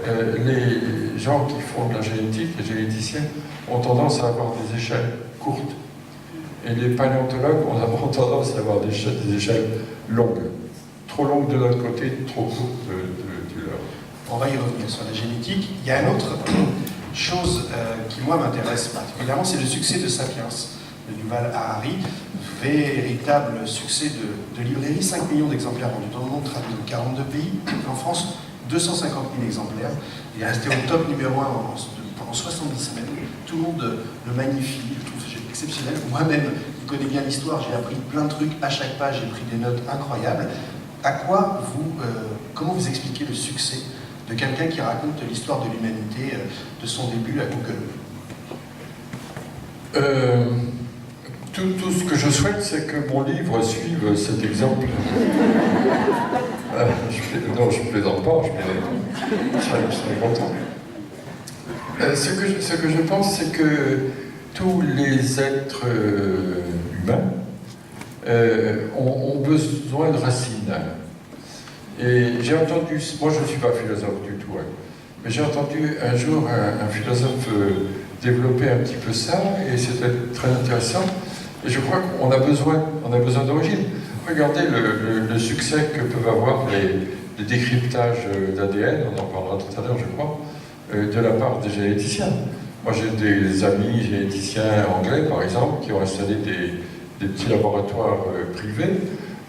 les gens qui font de la génétique, les généticiens, ont tendance à avoir des échelles courtes. Et les paléontologues ont tendance à avoir des échelles longues. Trop longues de notre côté, trop courtes du leur. On va y revenir sur la génétique. Il y a une autre chose qui, moi, m'intéresse particulièrement, c'est le succès de Sapiens, de Yuval Harari. Véritable succès de librairie, 5 millions d'exemplaires vendus dans le monde, traduits dans 42 pays. En France, 250 000 exemplaires. Il est resté au top numéro 1 pendant 70 semaines. Tout le monde le magnifie, je trouve que c'est exceptionnel. Moi-même, qui connais bien l'histoire, j'ai appris plein de trucs. À chaque page, j'ai pris des notes incroyables. Comment vous expliquez le succès de quelqu'un qui raconte l'histoire de l'humanité de son début à Google? Tout ce que je souhaite, c'est que mon livre suive cet exemple. Non, je plaisante pas, je serais content. Ce que je pense, c'est que tous les êtres humains ont besoin de racines. Et j'ai entendu, moi je ne suis pas philosophe du tout, hein, Mais j'ai entendu un jour un philosophe développer un petit peu ça, et c'était très intéressant. Et je crois qu'on a besoin d'origine. Regardez le succès que peuvent avoir les décryptages d'ADN, on en parlera tout à l'heure, je crois, de la part des généticiens. Moi, j'ai des amis généticiens anglais, par exemple, qui ont installé des petits laboratoires privés.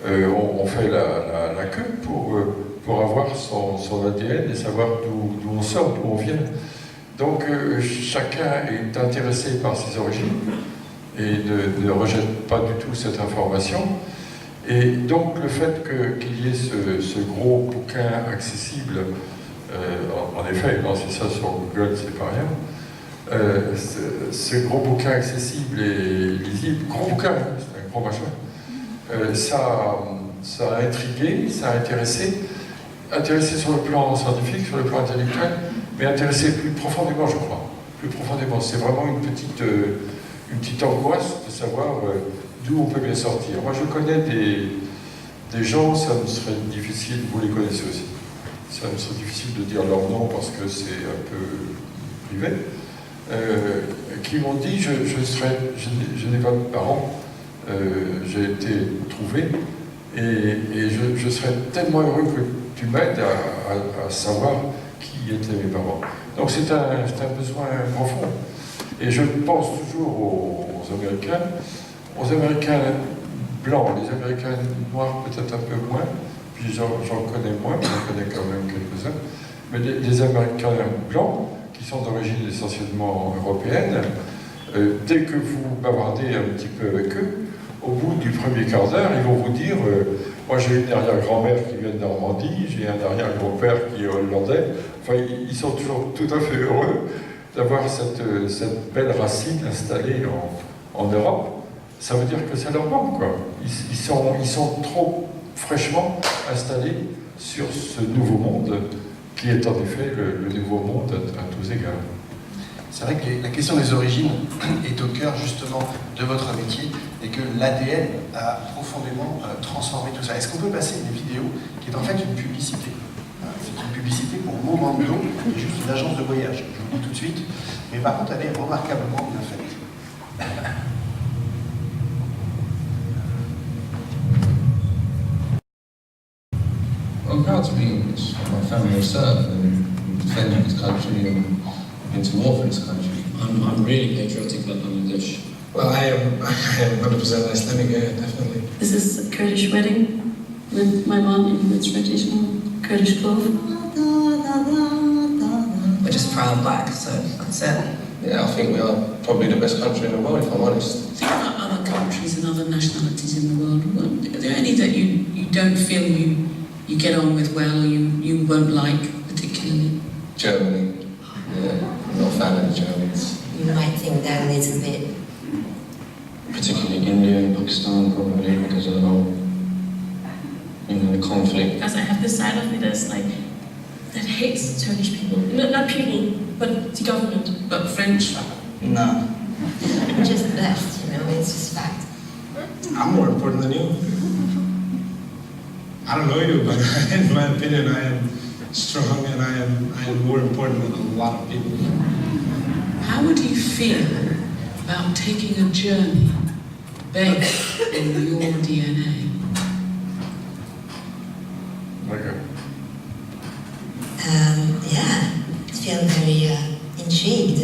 On fait la queue pour avoir son ADN et savoir d'où on sort, d'où on vient. Donc, chacun est intéressé par ses origines et ne rejette pas du tout cette information. Et donc, le fait qu'il y ait ce gros bouquin accessible, en effet, lancer ça sur Google, c'est pas rien. Ce gros bouquin accessible et lisible, gros bouquin, c'est un gros machin, ça a intrigué, ça a intéressé sur le plan scientifique, sur le plan intellectuel, mais intéressé plus profondément, je crois. Plus profondément. C'est vraiment une petite angoisse de savoir d'où on peut bien sortir. Moi, je connais des gens, ça me serait difficile, vous les connaissez aussi, ça me serait difficile de dire leur nom parce que c'est un peu privé, qui m'ont dit, je n'ai pas de parents, j'ai été trouvé, et je serais tellement heureux que tu m'aides à savoir qui étaient mes parents. Donc c'est un besoin profond. Et je pense toujours aux Américains blancs, les Américains noirs peut-être un peu moins, puis j'en connais moins, j'en connais quand même quelques-uns, mais les Américains blancs, qui sont d'origine essentiellement européenne, dès que vous bavardez un petit peu avec eux, au bout du premier quart d'heure, ils vont vous dire moi j'ai une arrière-grand-mère qui vient de Normandie, j'ai un arrière-grand-père qui est hollandais. Enfin, ils sont toujours tout à fait heureux d'avoir cette belle racine installée en Europe. Ça veut dire que ça leur manque, quoi. Ils sont trop fraîchement installés sur ce nouveau monde qui est en effet le nouveau monde à tous égards. C'est vrai que la question des origines est au cœur justement de votre métier et que l'ADN a profondément transformé tout ça. Est-ce qu'on peut passer une vidéo qui est en fait une publicité? C'est une publicité pour Momento, qui est juste une agence de voyage, je vous le dis tout de suite, mais par contre elle est remarquablement bien faite. I'm proud to be English. My family have served and defended this country and been to war for this country. I'm really patriotic about Bangladesh. Well, I am 100% Islamic, yeah, definitely. This is a Kurdish wedding with my mom in its traditional Kurdish clothes. We're just proud black, so that's it. Yeah, I think we are probably the best country in the world, if I'm honest. Think about other countries and other nationalities in the world. Are there any that you don't feel you get on with well, or you won't like particularly? Germany. Yeah, I'm not a fan of the Germans. You might think they're a little bit. Particularly India and Pakistan, probably, because of the whole, the conflict. Because I have this side of me that's like, that hates Turkish people. Not people, but the government. But French? No. We're just blessed, it's just fact. I'm more important than you. I don't know you, but in my opinion, I am strong and I am more important than a lot of people. How would you feel about taking a journey based on your DNA? Okay. Yeah, I feel very intrigued.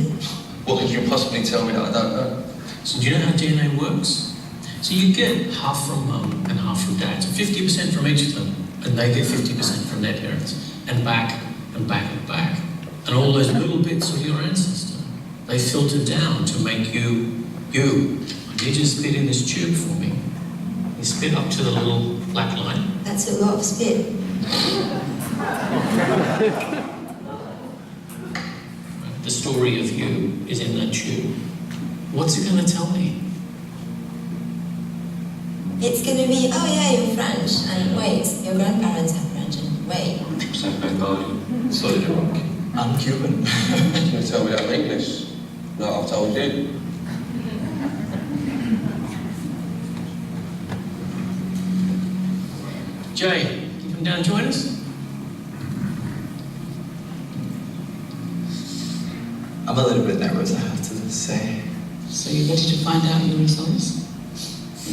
What could you possibly tell me that I don't know? So do you know how DNA works? So you get half from mum and half from dad, so 50% from each of them, and they get 50% from their parents, and back and back and back. And all those little bits of your ancestor, they filter down to make you. I need you to spit in this tube for me. You spit up to the little black line. That's a lot of spit. The story of you is in that tube. What's it going to tell me? It's going to be, oh yeah, you're French, and wait, your grandparents are French, and wait. 50% Bengali, solid Iraqi. I'm Cuban. Can you tell me that I'm English? No, I've told you. Jay, can you come down and join us? a little bit nervous, I have to say. So you ready to find out your results?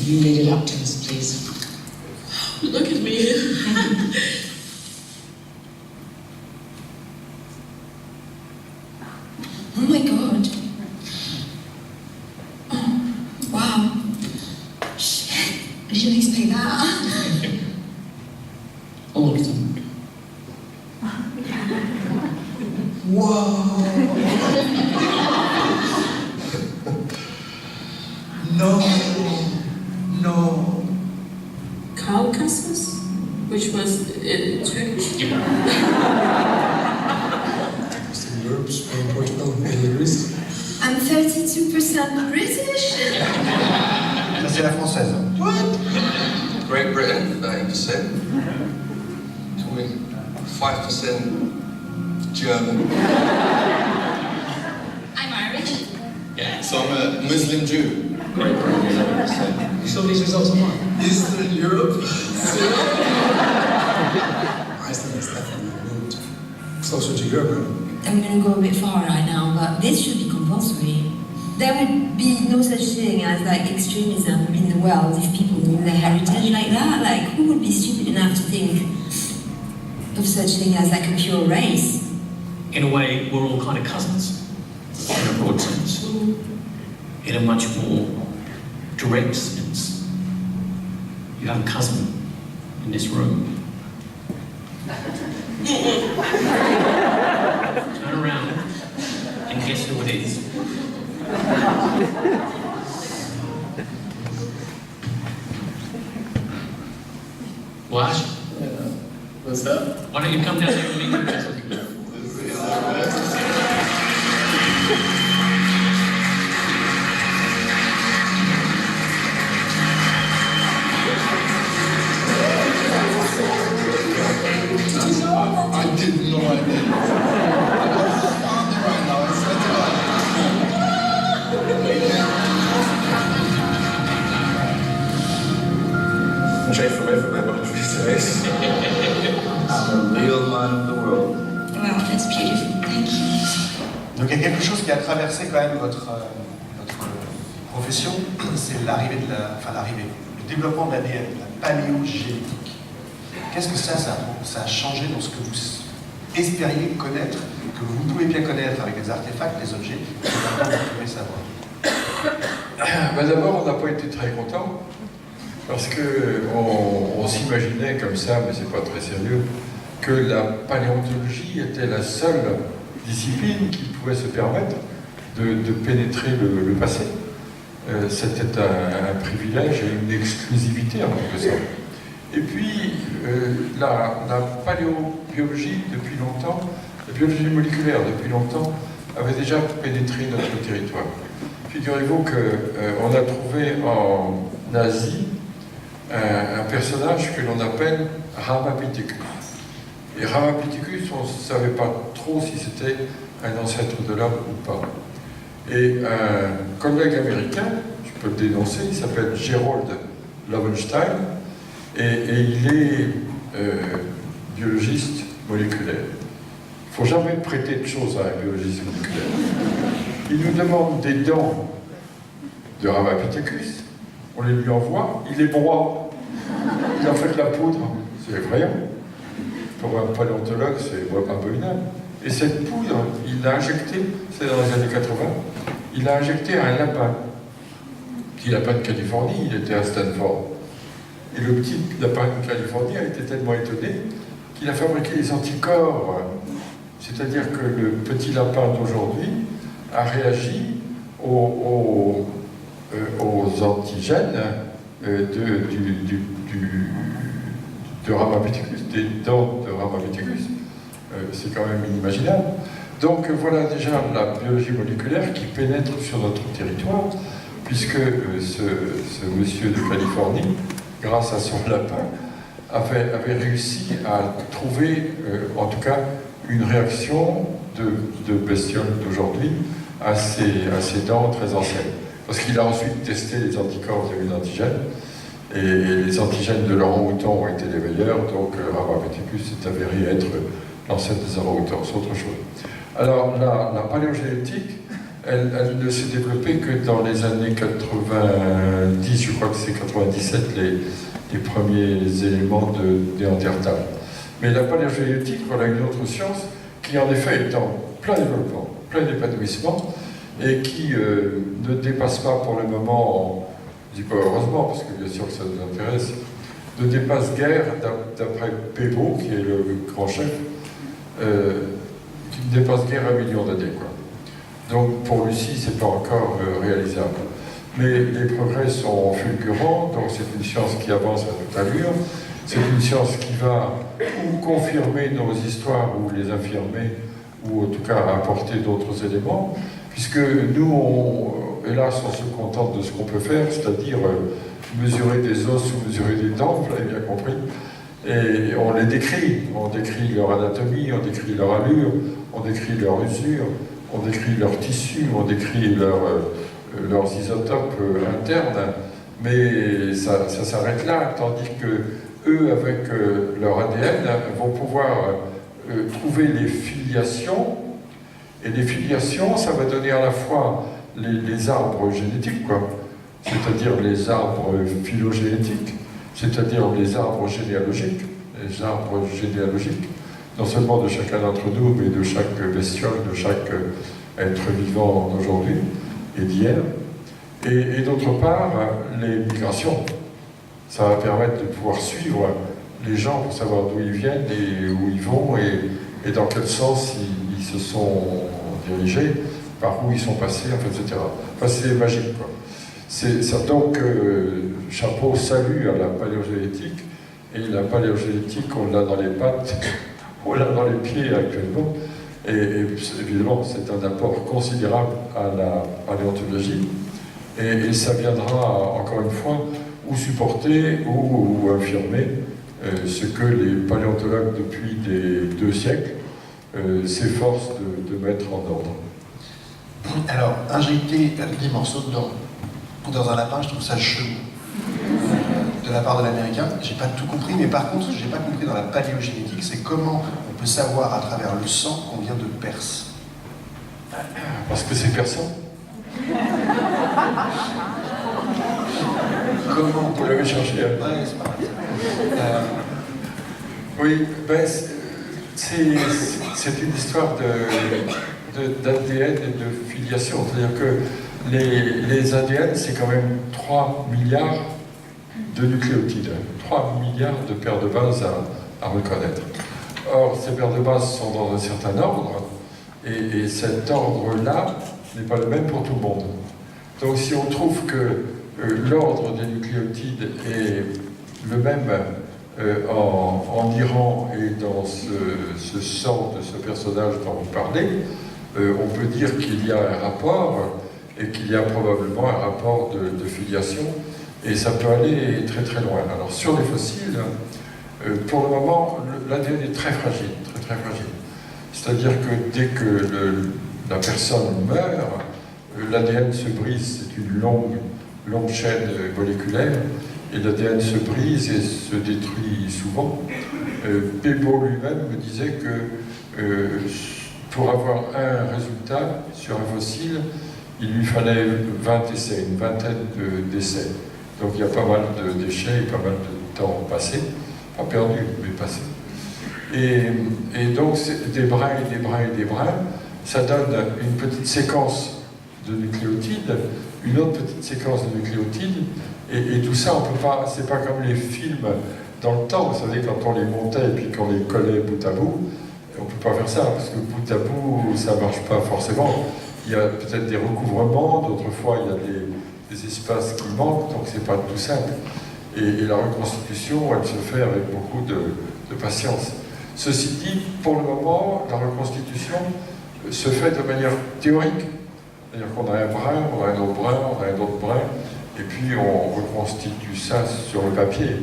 You read it up to us, please. Look at me. Oh my god. Oh, wow. Shit. I didn't expect that. All of them. Whoa! No. Caucasus, which was Turkish. Eastern Europe, Spain, Portugal, Middle East. I'm 32% British. Ça, c'est la française. Great Britain, 30%. 5% German. I'm Irish. Yeah. So I'm a Muslim Jew. Great Britain, 11%. You saw these results online? Eastern Europe. Iceland is definitely moved closer to Europe. I'm going to go a bit far right now, but this should be compulsory. There would be no such thing as like extremism in the world if people knew their heritage like that. Like, who would be stupid enough to think of such thing as like a pure race? In a way, we're all kind of cousins, in a broad sense. In a much more direct sense, you have a cousin in this room. Turn around and guess who it is. What? What's that? Why don't you come down here and meet me? I didn't know I did. I'm starving right now, I swear to God. Jay from everywhere, these days. I'm a real man of the world. Wow, that's beautiful. Thank you. Donc il y a quelque chose qui a traversé quand même votre profession, c'est l'arrivée le développement de l'ADN, la paléogénétique. Qu'est-ce que ça a changé dans ce que vous espériez connaître, que vous pouvez bien connaître avec les artefacts, les objets, que maintenant vous pouvez savoir? Ben d'abord, on n'a pas été très contents, parce qu'on s'imaginait comme ça, mais c'est pas très sérieux, que la paléontologie était la seule discipline qui pouvait se permettre de pénétrer le passé. C'était un privilège et une exclusivité en quelque sorte. Et puis, la paléobiologie, depuis longtemps, la biologie moléculaire, depuis longtemps, avait déjà pénétré notre territoire. Figurez-vous qu'on a trouvé en Asie un personnage que l'on appelle Ramapithecus. Et Ramapithecus, on ne savait pas trop si c'était un ancêtre de l'homme ou pas. Et un collègue américain, je peux le dénoncer, il s'appelle Gerald Lowenstein, et il est biologiste moléculaire. Il ne faut jamais prêter de choses à un biologiste moléculaire. Il nous demande des dents de Ramapithecus, on les lui envoie, il les broie, il en fait de la poudre, c'est effrayant. Pour un paléontologue, c'est abominable. Et cette poudre, il l'a injectée, c'est dans les années 80, il l'a injectée à un lapin, petit lapin de Californie, il était à Stanford. Et le petit lapin de Californie a été tellement étonné qu'il a fabriqué des anticorps. C'est-à-dire que le petit lapin d'aujourd'hui a réagi aux antigènes de Ramapithecus, des dents de Ramapithecus. C'est quand même inimaginable. Donc voilà déjà la biologie moléculaire qui pénètre sur notre territoire, puisque ce monsieur de Californie, grâce à son lapin, avait réussi à trouver, en tout cas, une réaction de bestioles d'aujourd'hui à ces dents très anciennes. Parce qu'il a ensuite testé les anticorps vis-à-vis d'antigènes, et les antigènes de l'orang-outan ont été les meilleurs, donc Ramapithecus s'est avéré être l'ancêtre des orang-outans, c'est autre chose. Alors, la paléogénétique, elle ne s'est développée que dans les années 90, je crois que c'est 97, les premiers éléments de Néandertal. Mais la paléogénétique, voilà une autre science qui, en effet, est en plein développement, plein d'épanouissement, et qui ne dépasse pas pour le moment, je dis pas heureusement, parce que bien sûr que ça nous intéresse, ne dépasse guère, d'après Pebo, qui est le grand chef, qui ne dépasse guère 1 million d'années, quoi. Donc pour Lucie, c'est pas encore réalisable. Mais les progrès sont fulgurants, donc c'est une science qui avance à toute allure, c'est une science qui va ou confirmer nos histoires, ou les infirmer, ou en tout cas apporter d'autres éléments, puisque nous, hélas, on se contente de ce qu'on peut faire, c'est-à-dire mesurer des os ou mesurer des dents, vous l'avez bien compris, et on les décrit. On décrit leur anatomie, on décrit leur allure, on décrit leur usure, on décrit leur tissu, on décrit leurs isotopes internes, mais ça s'arrête là, tandis que eux, avec leur ADN, vont pouvoir trouver les filiations, et les filiations, ça va donner à la fois les arbres génétiques, quoi, c'est-à-dire les arbres phylogénétiques, c'est-à-dire les arbres généalogiques, non seulement de chacun d'entre nous, mais de chaque bestiole, de chaque être vivant d'aujourd'hui et d'hier. Et d'autre part, les migrations. Ça va permettre de pouvoir suivre les gens pour savoir d'où ils viennent et où ils vont et dans quel sens ils se sont dirigés, par où ils sont passés, enfin, etc. Enfin, c'est magique, quoi. Donc, chapeau, salut à la paléogénétique. Et la paléogénétique, on l'a dans les pattes, on l'a dans les pieds actuellement. Et évidemment, c'est un apport considérable à la paléontologie. Et ça viendra, encore une fois, ou supporter ou infirmer ce que les paléontologues, depuis des 2 siècles, s'efforcent de mettre en ordre. Alors, injecter des morceaux de dents dans un lapin, je trouve ça chelou. De la part de l'américain, j'ai pas tout compris, mais par contre, ce que j'ai pas compris dans la paléogénétique, c'est comment on peut savoir à travers le sang qu'on vient de Perse. Parce que c'est persan. Comment vous l'avez cherché, hein? Ouais, c'est pas grave. Oui, ben, c'est une histoire d'ADN et de filiation. C'est-à-dire que les ADN, c'est quand même 3 milliards de nucléotides, 3 milliards de paires de bases à reconnaître. Or, ces paires de bases sont dans un certain ordre, et cet ordre-là n'est pas le même pour tout le monde. Donc si on trouve que l'ordre des nucléotides est le même en Iran et dans ce sang de ce personnage dont vous parlez, on peut dire qu'il y a un rapport, et qu'il y a probablement un rapport de filiation, et ça peut aller très très loin. Alors sur les fossiles, pour le moment, l'ADN est très fragile, très très fragile. C'est-à-dire que dès que la personne meurt, l'ADN se brise, c'est une longue chaîne moléculaire, et l'ADN se brise et se détruit souvent. Pebo lui-même me disait que pour avoir un résultat sur un fossile, il lui fallait 20 essais, une vingtaine d'essais. Donc il y a pas mal de déchets et pas mal de temps passé, pas perdu, mais passé. Et donc c'est des brins et des brins et des brins, ça donne une petite séquence de nucléotides, une autre petite séquence de nucléotides, et tout ça, on peut pas, c'est pas comme les films dans le temps, vous savez, quand on les montait et puis qu'on les collait bout à bout, on peut pas faire ça, parce que bout à bout, ça marche pas forcément. Il y a peut-être des recouvrements, d'autres fois il y a des espaces qui manquent, donc c'est pas tout simple. Et la reconstitution, elle se fait avec beaucoup de patience. Ceci dit, pour le moment, la reconstitution se fait de manière théorique. C'est-à-dire qu'on a un brin, on a un autre brin, on a un autre brin, et puis on reconstitue ça sur le papier.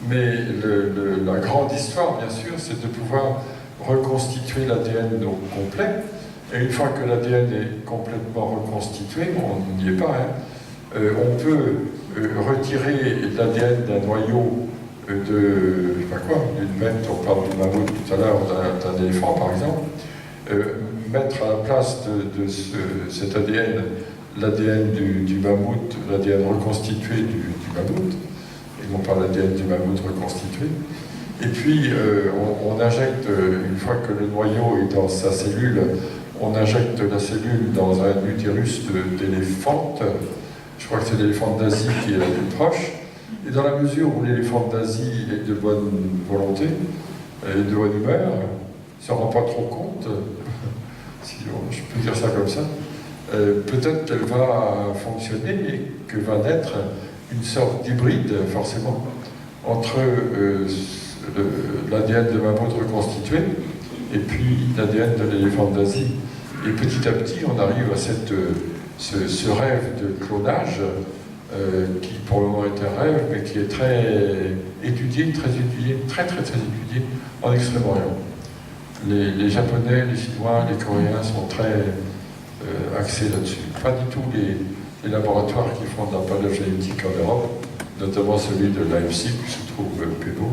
Mais la grande histoire, bien sûr, c'est de pouvoir reconstituer l'ADN complet. Et une fois que l'ADN est complètement reconstitué, on n'y est pas, hein, on peut retirer l'ADN d'un noyau je sais pas quoi, d'une bête, on parle du mammouth tout à l'heure, d'un éléphant par exemple, mettre à la place de cet ADN l'ADN du mammouth, l'ADN reconstitué du mammouth, et non pas l'ADN du mammouth reconstitué. Et puis, on injecte, une fois que le noyau est dans sa cellule, on injecte la cellule dans un utérus d'éléphante. Je crois que c'est l'éléphant d'Asie qui est la plus proche. Et dans la mesure où l'éléphant d'Asie est de bonne volonté et de bonne humeur, ne s'en rend pas trop compte, si je peux dire ça comme ça, peut-être qu'elle va fonctionner et que va naître une sorte d'hybride, forcément, entre l'ADN de mammouth reconstitué et puis l'ADN de l'éléphant d'Asie. Et petit à petit, on arrive à ce rêve de clonage qui pour le moment est un rêve, mais qui est très étudié, très étudié en Extrême-Orient. Les Japonais, les Chinois, les Coréens sont très axés là-dessus. Pas du tout les laboratoires qui font de la paléogénétique en Europe, notamment celui de Leipzig, où se trouve Pébo,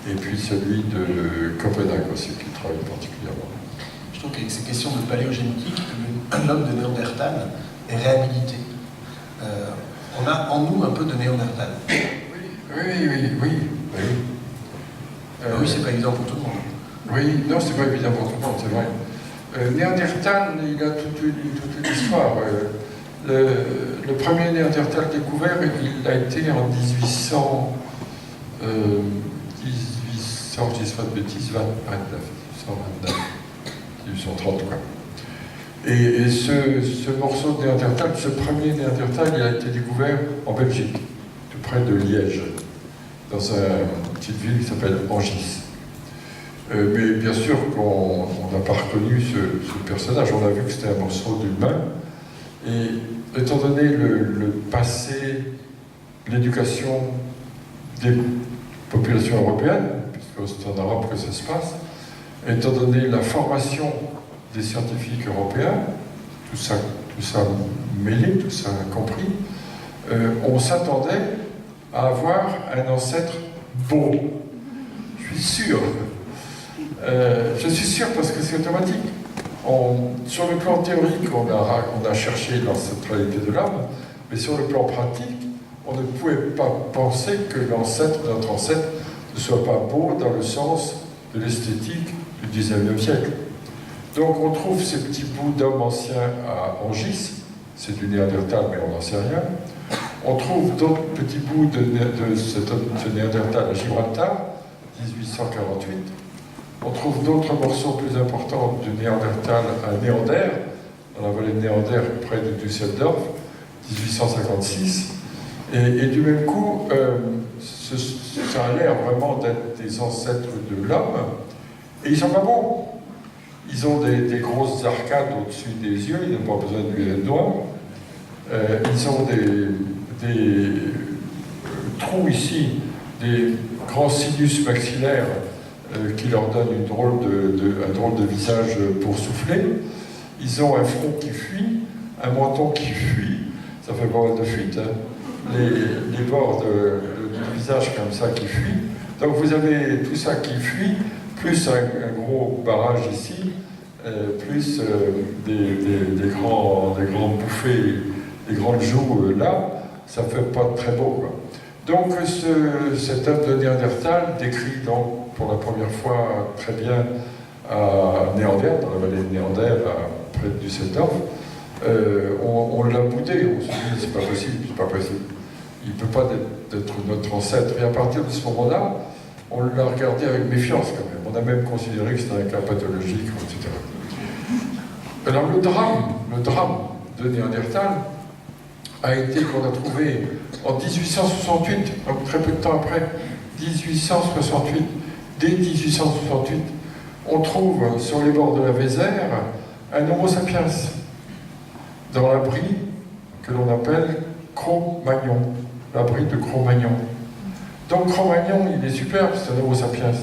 et puis celui de Copenhague aussi, qui travaille particulièrement. Je trouve qu'avec ces questions de paléogénétique, l'homme de Néandertal est réhabilité. On a en nous un peu de Néandertal. Oui. Oui, c'est pas évident pour tout le monde. Oui, non, c'est pas évident pour tout le monde, c'est vrai. Néandertal, il a toute une histoire. Le premier Néandertal découvert, il a été en 1800, je dis pas de bêtises, 1830 quoi. Et ce morceau de Néandertal, ce premier Néandertal, il a été découvert en Belgique, tout près de Liège, dans une petite ville qui s'appelle Angis. Mais bien sûr qu'on n'a pas reconnu ce personnage, on a vu que c'était un morceau d'humain. Et étant donné le passé, l'éducation des populations européennes, puisque c'est en Europe que ça se passe, étant donné la formation des scientifiques européens, tout ça mêlé, tout ça compris, on s'attendait à avoir un ancêtre beau. Je suis sûr. Je suis sûr parce que c'est automatique. Sur le plan théorique, on a cherché l'ancestralité de l'homme, mais sur le plan pratique, on ne pouvait pas penser que notre ancêtre, ne soit pas beau dans le sens de l'esthétique du 19e siècle. Donc on trouve ces petits bouts d'hommes anciens à Angis, c'est du Néandertal, mais on n'en sait rien. On trouve d'autres petits bouts de ce Néandertal à Gibraltar, 1848. On trouve d'autres morceaux plus importants du Néandertal à Néander, dans la vallée de Néander, près de Düsseldorf, 1856. Et du même coup, ça a l'air vraiment d'être des ancêtres de l'homme, et ils sont pas bons. Ils ont des grosses arcades au-dessus des yeux, ils n'ont pas besoin de lunettes noires. Ils ont des trous ici, des grands sinus maxillaires qui leur donnent un drôle de visage pour souffler. Ils ont un front qui fuit, un menton qui fuit, ça fait pas mal de fuite, hein. Les bords du visage comme ça qui fuit. Donc vous avez tout ça qui fuit, plus un gros barrage ici, plus des grands bouffées, des grandes joues là, ça fait pas très beau, quoi. Donc cet homme de Néandertal décrit donc pour la première fois très bien à Néander, dans la vallée de Néander, près de Düsseldorf. On l'a boudé, on se dit c'est pas possible. Il ne peut pas être notre ancêtre. Et à partir de ce moment-là, on l'a regardé avec méfiance quand même. On a même considéré que c'était un cas pathologique, etc. Alors le drame de Néandertal a été qu'on a trouvé en 1868, donc très peu de temps après, 1868, dès 1868, on trouve sur les bords de la Vézère un Homo sapiens dans l'abri que l'on appelle Cro-Magnon, l'abri de Cro-Magnon. Donc Cro-Magnon, il est superbe, c'est un Homo sapiens.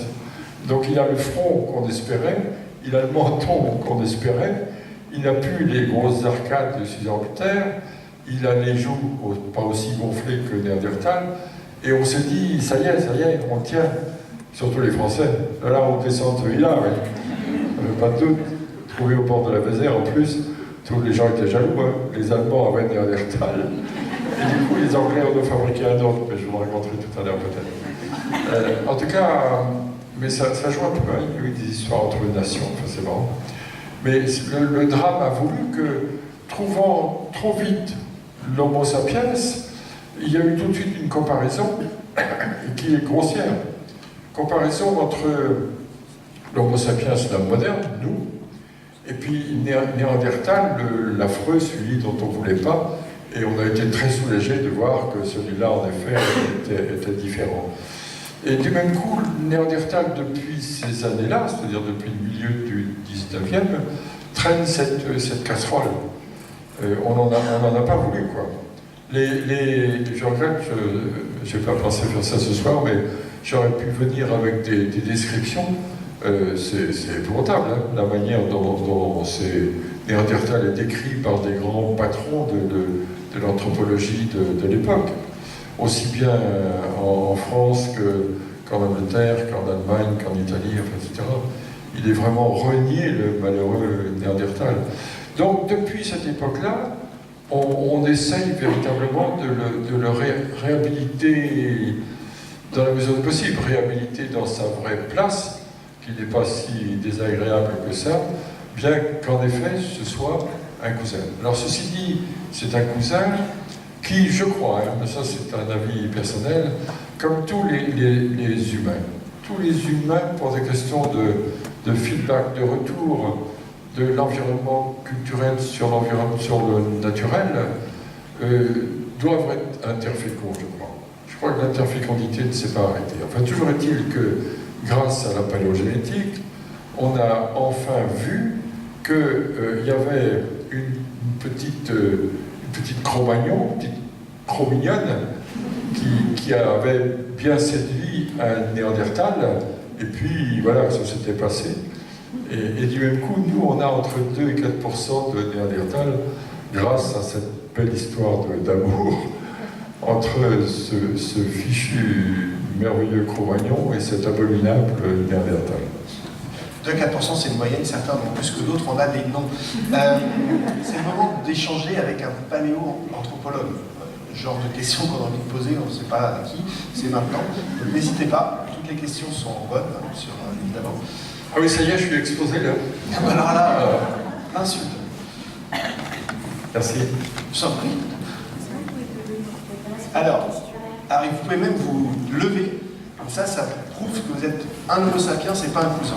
Donc il a le front qu'on espérait, il a le menton qu'on espérait, il n'a plus les grosses arcades de suborbitaires, il a les joues pas aussi gonflées que Néandertal, et on s'est dit, ça y est, on tient, surtout les Français. Là, on descend celui-là, oui. Pas de doute. trouvé au bord de la Vézère. En plus, tous les gens étaient jaloux. Hein. Les Allemands avaient Néandertal. Et du coup, les Anglais en ont fabriqué un autre, mais je vous le raconterai tout à l'heure peut-être. En tout cas, mais ça joue un peu. Hein. Il y a eu des histoires entre les nations, enfin, c'est marrant. Mais le drame a voulu que, trouvant trop vite l'Homo sapiens, il y a eu tout de suite une comparaison qui est grossière. Comparaison entre l'Homo sapiens, l'homme moderne, nous, et puis Néandertal, l'affreux, celui dont on ne voulait pas, et on a été très soulagés de voir que celui-là, en effet, était différent. Et du même coup, Néandertal, depuis ces années-là, c'est-à-dire depuis le milieu du 19e, traîne cette casserole. On n'en a pas voulu, quoi. Je regrette, je n'ai pas pensé faire ça ce soir, mais j'aurais pu venir avec des descriptions. C'est épouvantable, hein, la manière dont Néandertal est décrit par des grands patrons de l'anthropologie de l'époque. Aussi bien en France qu'en Angleterre, qu'en Allemagne, qu'en Italie, etc. Il est vraiment renié, le malheureux Néandertal. Donc, depuis cette époque-là, on essaye véritablement de le réhabiliter dans la mesure du possible, réhabiliter dans sa vraie place, qui n'est pas si désagréable que ça, bien qu'en effet, ce soit un cousin. Alors, ceci dit, c'est un cousin qui, je crois, mais ça c'est un avis personnel, comme tous les humains. Tous les humains, pour des questions de feedback, de retour de l'environnement culturel sur le naturel, doivent être interféconds, je crois. Je crois que l'interfécondité ne s'est pas arrêtée. Enfin, toujours est-il que, grâce à la paléogénétique, on a enfin vu qu'il y avait une petite Cro-Magnon, une petite Cro-Mignonne, qui avait bien séduit un Néandertal, et puis voilà, ça s'était passé. Et du même coup, nous, on a entre 2 et 4% de Néandertal, grâce à cette belle histoire d'amour entre ce fichu merveilleux Cro-Magnon et cet abominable Néandertal. 2-4%, c'est une moyenne, certains en ont plus que d'autres, on a des noms. C'est le moment d'échanger avec un paléo-anthropologue. Genre de questions qu'on a envie de poser, on ne sait pas à qui, c'est maintenant. Donc n'hésitez pas, toutes les questions sont bonnes, évidemment. Ah oui, ça y est, je suis exposé là. Alors là, insulte. Merci. Je vous en prie. Alors, vous pouvez même vous lever, comme ça prouve que vous êtes un Homo sapiens, c'est pas un cousin.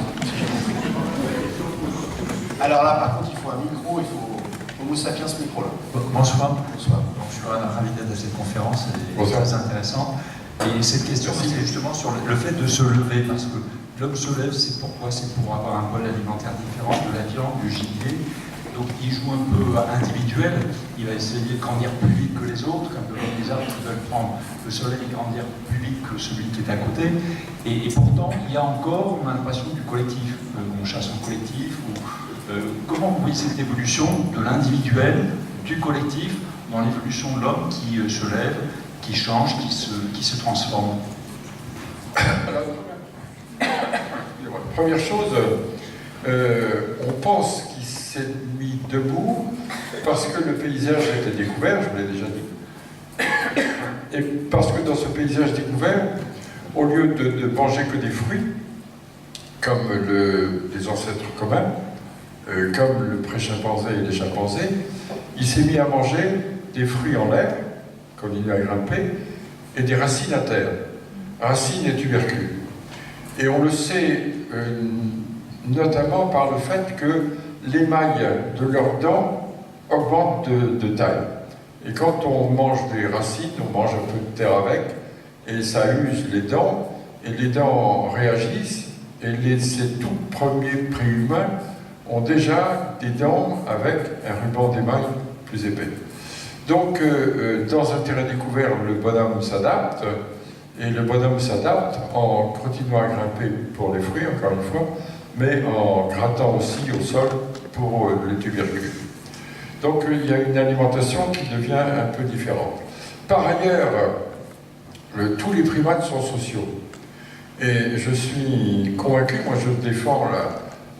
Alors là, par contre, il faut un micro, il faut Homo sapiens micro là. Bonsoir. Bonsoir. Donc, je suis ravi d'être à cette conférence, c'est très intéressant. Et cette question, c'est justement sur le fait de se lever, parce que l'homme se lève, c'est pourquoi? C'est pour avoir un bol alimentaire différent de la viande, du gibier. Donc il joue un peu individuel, il va essayer de grandir plus vite que les autres, comme les arbres qui veulent prendre le soleil et grandir plus vite que celui qui est à côté. Et pourtant, il y a encore, on a l'impression du collectif, on chasse en collectif. Comment vous voyez cette évolution de l'individuel, du collectif, dans l'évolution de l'homme qui se lève, qui change, qui se transforme? Alors, première chose, on pense qu'il s'est mis debout parce que le paysage a été découvert, je vous l'ai déjà dit. Et parce que dans ce paysage découvert, au lieu de manger que des fruits, comme les ancêtres communs, comme le pré-chimpanzé et les chimpanzés, il s'est mis à manger des fruits en l'air, continuer à grimper, et des racines à terre, racines et tubercules. Et on le sait notamment par le fait que l'émail de leurs dents augmente de taille. Et quand on mange des racines, on mange un peu de terre avec, et ça use les dents, et les dents réagissent, et ces tout premiers préhumains ont déjà des dents avec un ruban d'émail plus épais. Donc, dans un terrain découvert, le bonhomme s'adapte, et le bonhomme s'adapte en continuant à grimper pour les fruits, encore une fois, mais en grattant aussi au sol pour les tubercules. Donc, il y a une alimentation qui devient un peu différente. Par ailleurs, tous les primates sont sociaux. Et je suis convaincu, moi je défends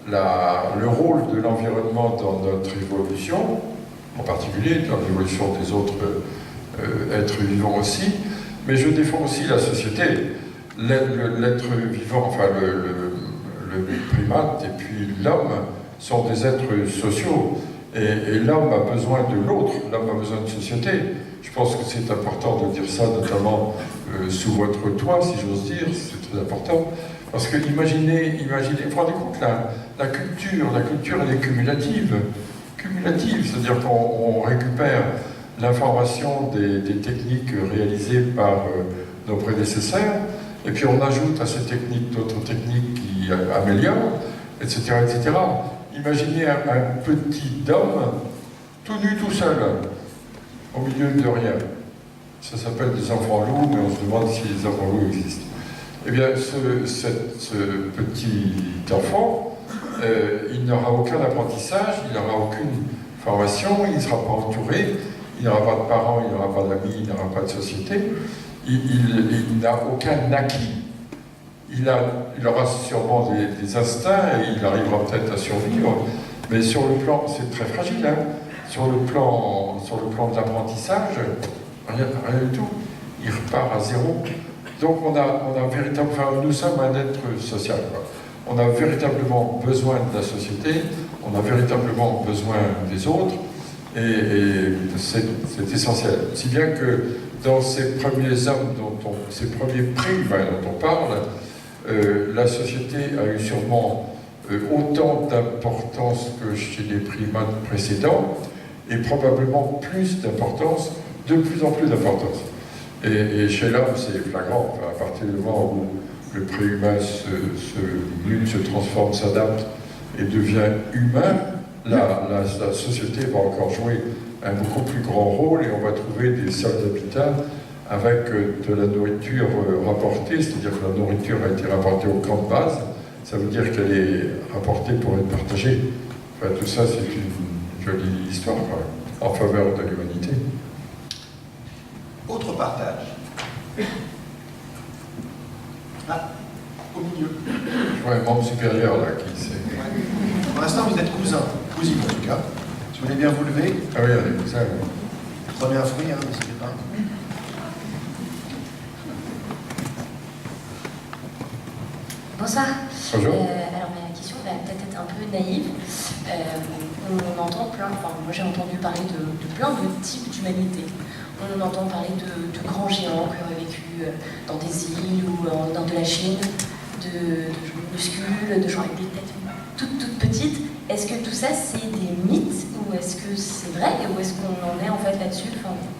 le rôle de l'environnement dans notre évolution, en particulier dans l'évolution des autres êtres vivants aussi, mais je défends aussi la société, l'être vivant, enfin le primate et puis l'homme sont des êtres sociaux, et l'homme a besoin de l'autre, l'homme a besoin de société. Je pense que c'est important de dire ça, notamment sous votre toit, si j'ose dire, c'est très important. Parce que imaginez, vous vous rendez compte, la culture elle est cumulative, c'est-à-dire qu'on récupère l'information des techniques réalisées par nos prédécesseurs, et puis on ajoute à ces techniques d'autres techniques qui améliorent, etc., etc. Imaginez un petit homme, tout nu, tout seul, au milieu de rien. Ça s'appelle des enfants loups, mais on se demande si les enfants loups existent. Eh bien, ce petit enfant, il n'aura aucun apprentissage, il n'aura aucune formation, il ne sera pas entouré, il n'aura pas de parents, il n'aura pas d'amis, il n'aura pas de société, il n'a aucun acquis. Il aura sûrement des instincts et il arrivera peut-être à survivre, mais sur le plan, c'est très fragile, hein, sur le plan de l'apprentissage, rien du tout. Il repart à zéro. Donc nous sommes un être social, quoi. On a véritablement besoin de la société, on a véritablement besoin des autres, et c'est essentiel. Si bien que dans ces premiers hommes, ces premiers primates dont on parle, la société a eu sûrement autant d'importance que chez les primates précédents, et probablement plus d'importance, de plus en plus d'importance. Et chez l'homme, c'est flagrant. Enfin, à partir du moment où le préhumain se transforme, s'adapte et devient humain, la société va encore jouer un beaucoup plus grand rôle, et on va trouver des sols d'habitat avec de la nourriture rapportée, c'est-à-dire que la nourriture a été rapportée au camp de base, ça veut dire qu'elle est rapportée pour être partagée. Enfin, tout ça, c'est une jolie histoire, quoi, en faveur de l'humanité. Autre partage. Ah, au milieu. Ouais, un membre supérieur, là, qui sait. Ouais. Pour l'instant, vous êtes cousine en tout cas. Si vous voulez bien vous lever. Ah oui, on est cousins. Oui. Prenez un fruit, hein, n'hésitez pas. Bonsoir. Bonjour. Alors ma question va peut-être être un peu naïve. On entend moi j'ai entendu parler de plein de types d'humanité. On entend parler de grands géants qui auraient vécu dans des îles ou dans de la Chine, de gens minuscules, de gens avec des têtes toutes petites. Est-ce que tout ça c'est des mythes ou est-ce que c'est vrai ou est-ce qu'on en est en fait là-dessus?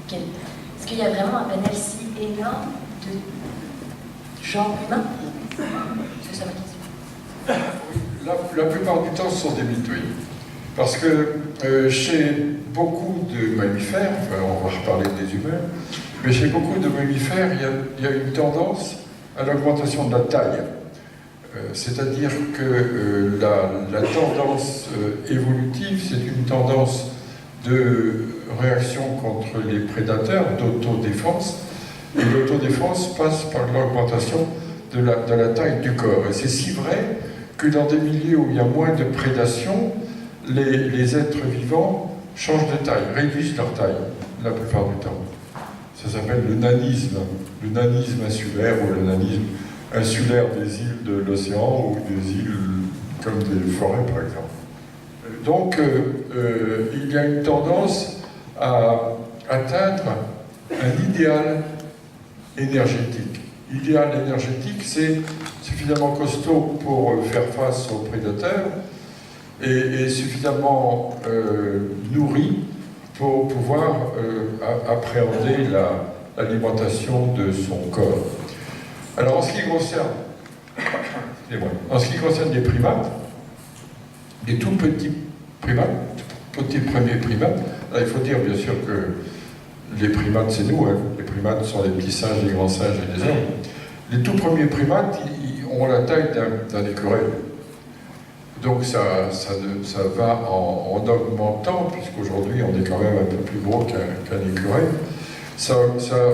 Est-ce qu'il y a vraiment un panel si énorme de genre humain? C'est ça ma question. La plupart du temps, ce sont des mythes, oui. Parce que chez beaucoup de mammifères, enfin on va reparler des humains, mais chez beaucoup de mammifères, il y a une tendance à l'augmentation de la taille. C'est-à-dire que la tendance évolutive, c'est une tendance de réaction contre les prédateurs, d'autodéfense, et l'autodéfense passe par l'augmentation de la taille du corps. Et c'est si vrai que dans des milieux où il y a moins de prédation, les êtres vivants changent de taille, réduisent leur taille, la plupart du temps. Ça s'appelle le nanisme insulaire ou le nanisme insulaire des îles de l'océan ou des îles comme des forêts, par exemple. Donc, il y a une tendance à atteindre un idéal énergétique. L'idéal énergétique, c'est suffisamment costaud pour faire face aux prédateurs et suffisamment nourri pour pouvoir appréhender l'alimentation de son corps. Alors, en ce qui concerne les primates, les tout petits primates, petits premiers primates, là, il faut dire bien sûr que les primates, c'est nous, hein. Les primates sont les petits singes, les grands singes et les hommes. Les tout premiers primates, ils ont la taille d'un écureuil. Donc ça va en augmentant, puisqu'aujourd'hui on est quand même un peu plus gros qu'un écureuil. Ça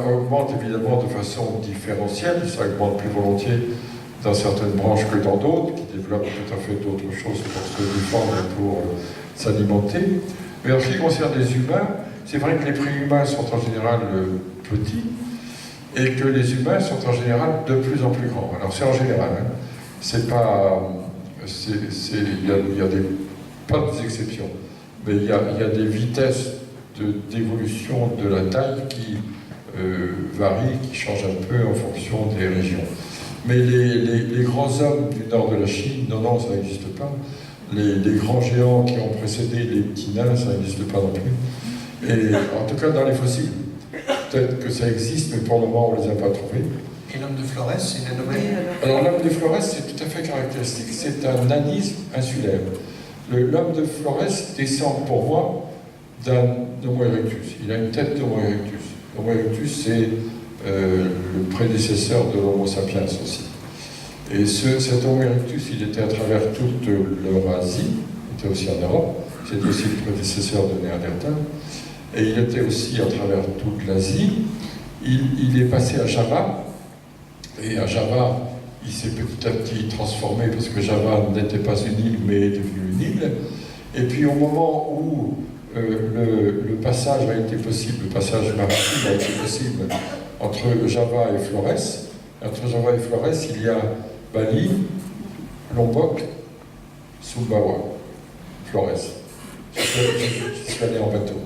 augmente évidemment de façon différentielle, ça augmente plus volontiers dans certaines branches que dans d'autres, qui développent tout à fait d'autres choses pour se défendre et pour s'alimenter. Mais en ce qui concerne les humains, c'est vrai que les préhumains sont en général petits et que les humains sont en général de plus en plus grands. Alors c'est en général, hein. C'est pas... Il y a pas des exceptions, mais il y a des vitesses d'évolution de la taille qui varient, qui changent un peu en fonction des régions. Mais les grands hommes du nord de la Chine, non, ça n'existe pas. Les grands géants qui ont précédé les petits nains, ça n'existe pas non plus. Et en tout cas dans les fossiles. Peut-être que ça existe, mais pour le moment on ne les a pas trouvés. Et l'homme de Flores, c'est une anomalie? Alors l'homme de Flores, c'est tout à fait caractéristique, c'est un nanisme insulaire. L'homme de Flores descend pour moi d'un Homo erectus. Il a une tête d'Homo erectus. L'Homo erectus, c'est le prédécesseur de l'Homo sapiens aussi. Et cet Homo erectus, il était à travers toute l'Eurasie, il était aussi en Europe, c'était aussi le prédécesseur de Néandertal, et il était aussi à travers toute l'Asie. Il est passé à Java, et à Java, il s'est petit à petit transformé, parce que Java n'était pas une île, mais est devenue une île. Et puis au moment où le passage a été possible, le passage maritime a été possible entre Java et Flores, il y a Bali, Lombok, Sumbawa, Flores. Je suis allé en bateau.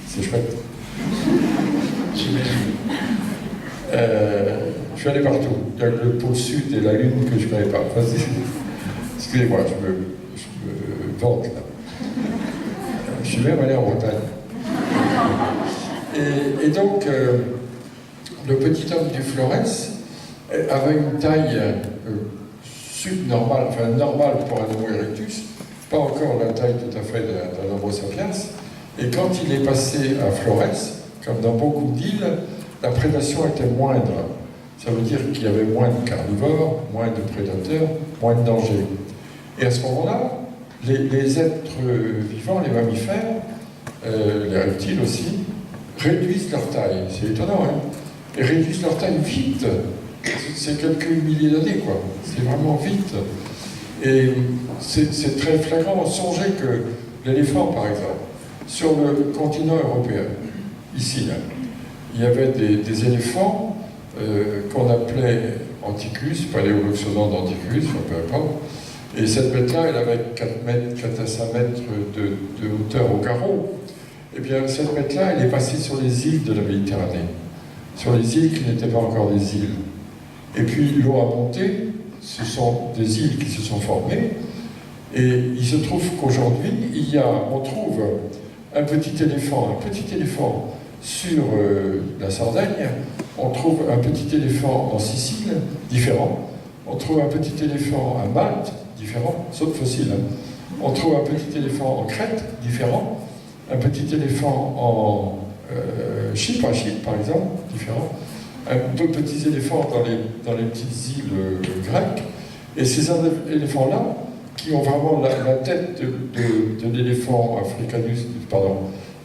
C'est chouette. J'imagine. Je suis allé partout. Il y a le pôle sud et la lune que je ne connais pas. Excusez-moi, je me vante là. Je suis même allé en Bretagne. Et donc, le petit homme du Flores avait une taille subnormale, enfin normale pour un Homo erectus, pas encore la taille tout à fait d'un Homo sapiens. Et quand il est passé à Flores, comme dans beaucoup d'îles, la prédation était moindre. Ça veut dire qu'il y avait moins de carnivores, moins de prédateurs, moins de dangers. Et à ce moment-là, les êtres vivants, les mammifères, les reptiles aussi, réduisent leur taille. C'est étonnant, hein? Et réduisent leur taille vite. C'est quelques milliers d'années, quoi. C'est vraiment vite. Et c'est très flagrant. Songez que l'éléphant, par exemple, sur le continent européen, ici, là, il y avait des éléphants qu'on appelait Anticus, Paléoloxodon d'Anticus, peu importe. Et cette bête-là, elle avait 4 à 5 mètres de hauteur au carreau. Eh bien, cette bête-là, elle est passée sur les îles de la Méditerranée, sur les îles qui n'étaient pas encore des îles. Et puis, l'eau a monté, ce sont des îles qui se sont formées, et il se trouve qu'aujourd'hui, on trouve un petit éléphant sur la Sardaigne, on trouve un petit éléphant en Sicile, différent, on trouve un petit éléphant à Malte, différent, sauf fossile. On trouve un petit éléphant en Crète, différent, un petit éléphant en Chypre, par exemple, différent, deux petits éléphants dans les petites îles grecques, et ces éléphants-là, qui ont vraiment la tête de l'éléphant africanus,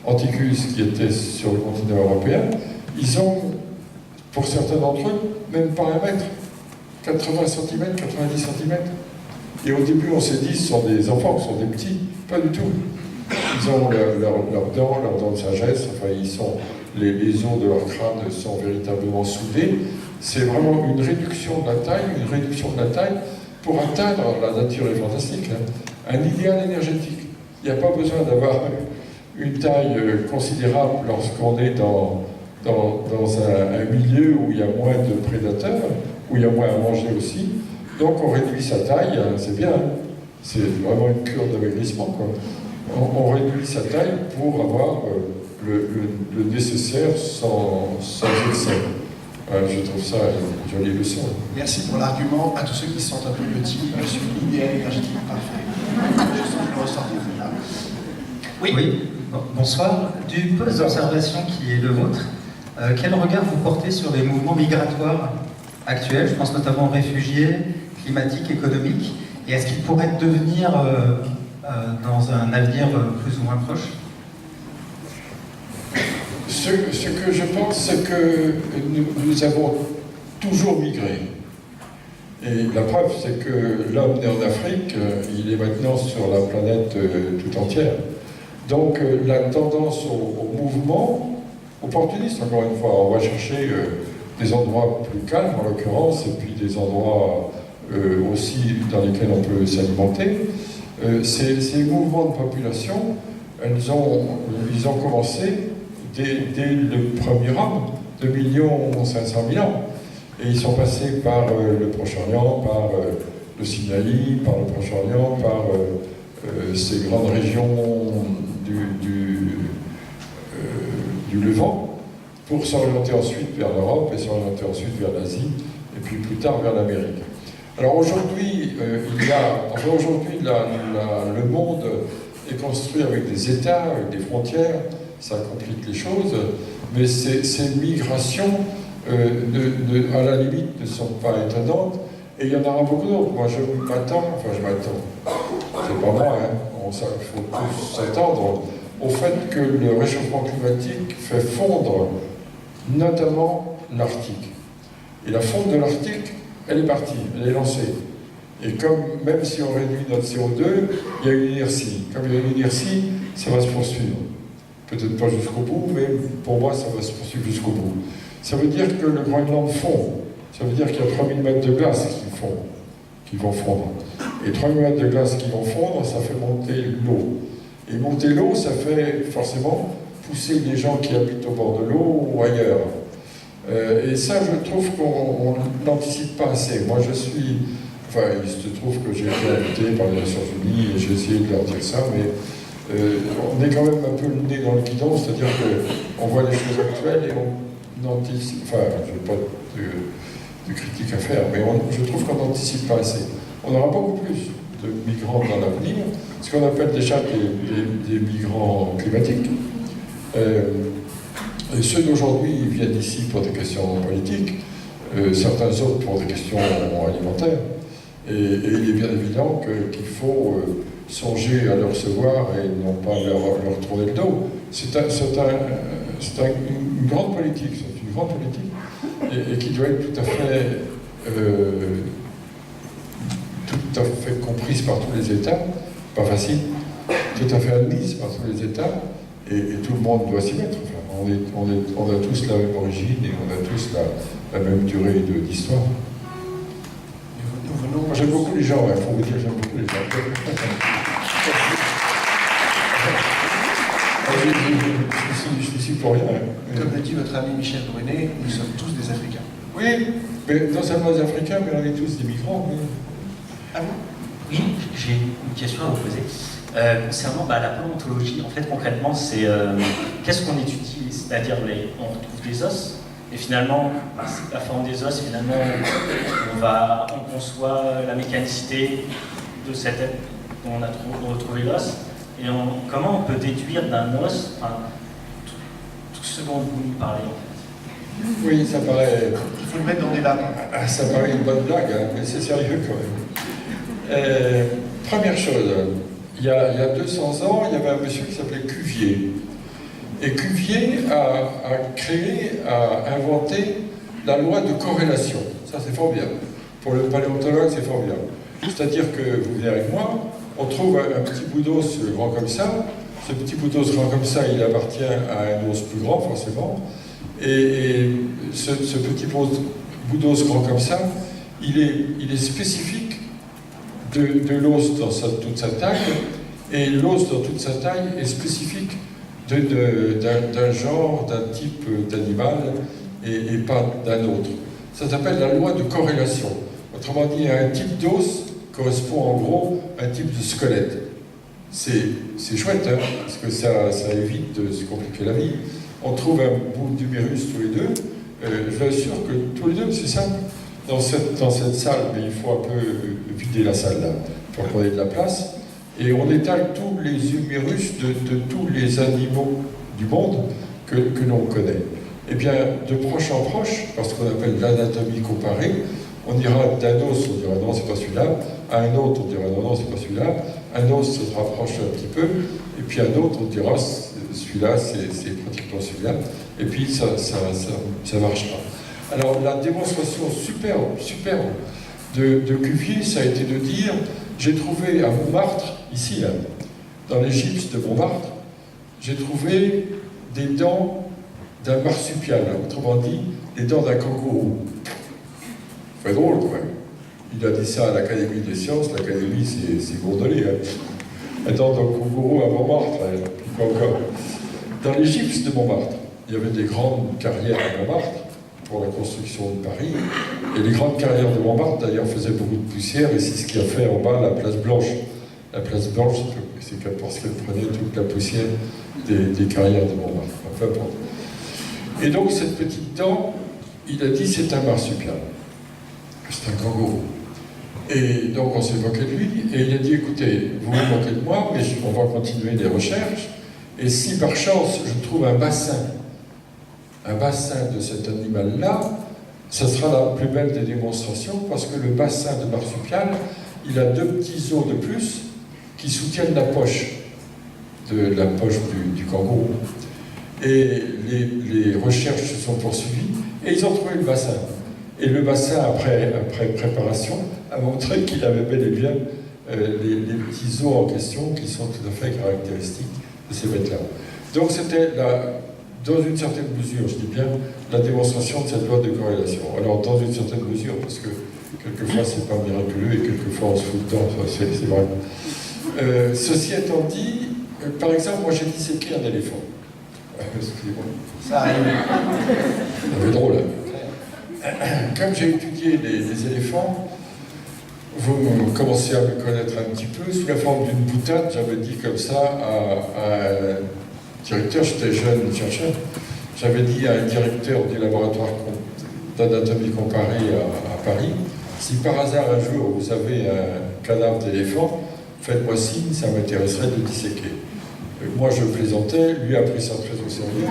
Anticus, qui était sur le continent européen, ils ont, pour certains d'entre eux, même pas 1 mètre, 80 cm, 90 cm. Et au début, on s'est dit, ce sont des enfants, ce sont des petits. Pas du tout. Ils ont leurs dents de sagesse, enfin, les os de leur crâne sont véritablement soudés. C'est vraiment une réduction de la taille, pour atteindre, la nature est fantastique, hein, un idéal énergétique. Il n'y a pas besoin d'avoir une taille considérable lorsqu'on est dans un milieu où il y a moins de prédateurs, où il y a moins à manger aussi. Donc on réduit sa taille, c'est bien, hein. C'est vraiment une cure d'amaigrissement, quoi. On réduit sa taille pour avoir le nécessaire sans excès. Je trouve ça une jolie leçon. Merci pour l'argument. À tous ceux qui se sentent un peu petits, je suis l'idéal énergétique parfait. Je sens que le ressortir de là. Oui. Bonsoir. Du poste d'observation qui est le vôtre, quel regard vous portez sur les mouvements migratoires actuels? Je pense notamment aux réfugiés, climatiques, économiques. Et est-ce qu'ils pourraient devenir, dans un avenir plus ou moins proche? Ce que je pense, c'est que nous avons toujours migré. Et la preuve, c'est que l'homme né en Afrique, il est maintenant sur la planète tout entière. Donc la tendance au mouvement, opportuniste encore une fois, on va chercher des endroits plus calmes en l'occurrence, et puis des endroits aussi dans lesquels on peut s'alimenter. Ces mouvements de population, ils ont commencé dès le premier homme, 2 500 000 ans. Et ils sont passés par le Proche-Orient, par le Sinaï, par le Proche-Orient, par ces grandes régions du Levant, pour s'orienter ensuite vers l'Europe et s'orienter ensuite vers l'Asie, et puis plus tard vers l'Amérique. Alors aujourd'hui, le monde est construit avec des États, avec des frontières, ça complique les choses, mais ces migrations, à la limite, ne sont pas étonnantes, et il y en aura beaucoup d'autres. Moi, je m'attends, c'est pas moi, hein, il faut tous s'attendre au fait que le réchauffement climatique fait fondre notamment l'Arctique. Et la fonte de l'Arctique, elle est partie, elle est lancée. Et comme, même si on réduit notre CO2, il y a une inertie. Comme il y a une inertie, ça va se poursuivre. Peut-être pas jusqu'au bout, mais pour moi, ça va se poursuivre jusqu'au bout. Ça veut dire que le Groenland fond. Ça veut dire qu'il y a 3000 mètres de glace qui vont fondre. Et 3000 mètres de glace qui vont fondre, ça fait monter l'eau. Et monter l'eau, ça fait forcément pousser les gens qui habitent au bord de l'eau ou ailleurs. Et ça, je trouve qu'on n'anticipe pas assez. Moi, il se trouve que j'ai été invité par les Nations Unies et j'ai essayé de leur dire ça, mais on est quand même un peu le nez dans le guidon, c'est-à-dire qu'on voit les choses actuelles et on anticipe. Enfin, je n'ai pas de critique à faire, mais je trouve qu'on n'anticipe pas assez. On aura beaucoup plus de migrants dans l'avenir, ce qu'on appelle déjà des migrants climatiques. Et ceux d'aujourd'hui viennent ici pour des questions politiques, certains autres pour des questions alimentaires. Et il est bien évident qu'il faut songer à les recevoir et non pas leur tourner le dos. C'est une grande politique, et qui doit être tout à fait comprise par tous les États, pas facile, tout à fait admise par tous les États, et tout le monde doit s'y mettre. Enfin, on a tous la même origine et on a tous la même durée d'histoire. J'aime beaucoup les gens, il faut vous dire, j'aime beaucoup les gens. Je suis ici pour rien. Comme l'a dit votre ami Michel Brunet, nous sommes tous des Africains. Oui, mais non seulement des Africains, mais on est tous des migrants. Oui. Ah bon? Oui, j'ai une question à vous poser. Concernant la paléontologie, en fait, concrètement, c'est qu'est-ce qu'on étudie? C'est-à-dire, on retrouve des os, et finalement, la forme des os, finalement, on conçoit la mécanicité de cette tête dont on a retrouvé l'os. Et comment on peut déduire d'un os tout ce dont vous nous parlez, en fait? Oui, ça paraît... Il faut le mettre dans des lames. Ça paraît une bonne blague, hein, mais c'est sérieux quand même. Première chose, il y a 200 ans, il y avait un monsieur qui s'appelait Cuvier. Et Cuvier a inventé la loi de corrélation. Ça, c'est formidable. Pour le paléontologue, c'est formidable. C'est-à-dire que, vous venez avec moi, on trouve un petit bout d'os grand comme ça. Ce petit bout d'os grand comme ça, il appartient à un os plus grand, forcément. Et ce petit bout d'os grand comme ça, il est spécifique de l'os dans toute sa taille, et l'os dans toute sa taille est spécifique d'un genre, d'un type d'animal, et pas d'un autre. Ça s'appelle la loi de corrélation. Autrement dit, un type d'os correspond en gros à un type de squelette. C'est chouette, hein, parce que ça évite de se compliquer la vie. On trouve un bout d'humérus tous les deux. Je vous assure que tous les deux, c'est simple. Dans cette salle, mais il faut un peu vider la salle là, pour qu'on ait de la place. Et on étale tous les humérus de tous les animaux du monde que l'on connaît. Eh bien, de proche en proche, parce qu'on appelle l'anatomie comparée, on ira d'un os, on dira non, c'est pas celui-là, à un autre, on dira non, c'est pas celui-là, un os se rapproche un petit peu, et puis un autre, on dira celui-là, c'est pratiquement celui-là, et puis ça marchera. Alors, la démonstration superbe de Cuvier, ça a été de dire, j'ai trouvé à Montmartre, ici, là, dans les gypses de Montmartre, j'ai trouvé des dents d'un marsupial, autrement dit, des dents d'un kangourou. C'est drôle, quand même. Il a dit ça à l'Académie des sciences, l'Académie, c'est gondolé. Hein. Dents d'un kangourou à Montmartre, hein, puis quoi encore. Dans les gypses de Montmartre, il y avait des grandes carrières à Montmartre pour la construction de Paris. Et les grandes carrières de Montmartre, d'ailleurs, faisaient beaucoup de poussière, et c'est ce qui a fait en bas la place Blanche. La place Blanche, c'est parce qu'elle prenait toute la poussière des carrières de Montmartre. Enfin, bon. Et donc, cette petite dent, il a dit c'est un marsupial. C'est un kangourou. Et donc, on s'est moqué de lui, et il a dit écoutez, vous vous moquez de moi, mais on va continuer les recherches, et si par chance je trouve un bassin de cet animal-là, ça sera la plus belle des démonstrations, parce que le bassin de marsupial, il a 2 petits os de plus qui soutiennent la poche du kangourou. Et les recherches se sont poursuivies, et ils ont trouvé le bassin. Et le bassin, après préparation, a montré qu'il avait bel et bien les petits os en question qui sont tout à fait caractéristiques de ces bêtes-là. Donc c'était, dans une certaine mesure, je dis bien, la démonstration de cette loi de corrélation. Alors dans une certaine mesure, parce que quelquefois c'est pas miraculeux et quelquefois on se fout dedans, c'est vrai. Ceci étant dit, par exemple, moi j'ai disséqué un éléphant. Excusez-moi. Ça arrive. C'est drôle. Comme j'ai étudié les éléphants, vous commencez à me connaître un petit peu. Sous la forme d'une boutade, j'avais dit comme ça à un directeur, j'étais jeune chercheur, j'avais dit à un directeur du laboratoire d'anatomie comparée à Paris, si par hasard un jour vous avez un cadavre d'éléphant, faites-moi signe, ça m'intéresserait de disséquer. Moi je plaisantais, lui a pris ça très au sérieux.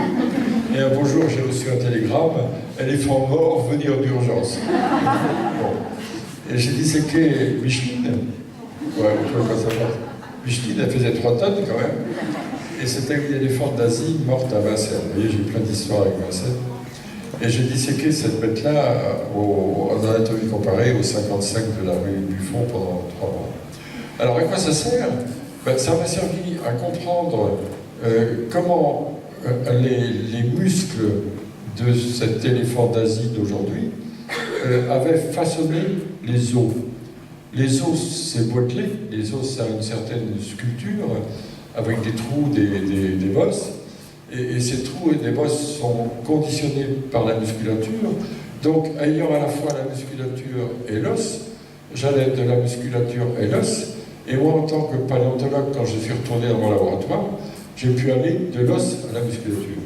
Et un beau jour j'ai reçu un télégramme, éléphant mort, venir d'urgence. Bon. Et j'ai disséqué Micheline. Ouais, je vois pas ça passe. Micheline, elle faisait 3 tonnes quand même. Et c'était une éléphante d'Asie morte à Vincennes. Vous voyez, j'ai plein d'histoires avec Vincennes. Et j'ai disséqué cette bête-là en anatomie comparée au 55 de la rue Buffon pendant 3 mois. Alors à quoi ça sert? Ben, ça m'a servi à comprendre comment les muscles de cet éléphant d'Asie d'aujourd'hui avaient façonné les os. Les os, c'est modelé, les os, ça a une certaine sculpture, avec des trous, des bosses, et ces trous et des bosses sont conditionnés par la musculature. Donc, ayant à la fois la musculature et l'os, j'allais de la musculature et l'os, et moi, en tant que paléontologue, quand je suis retourné dans mon laboratoire, j'ai pu aller de l'os à la musculature.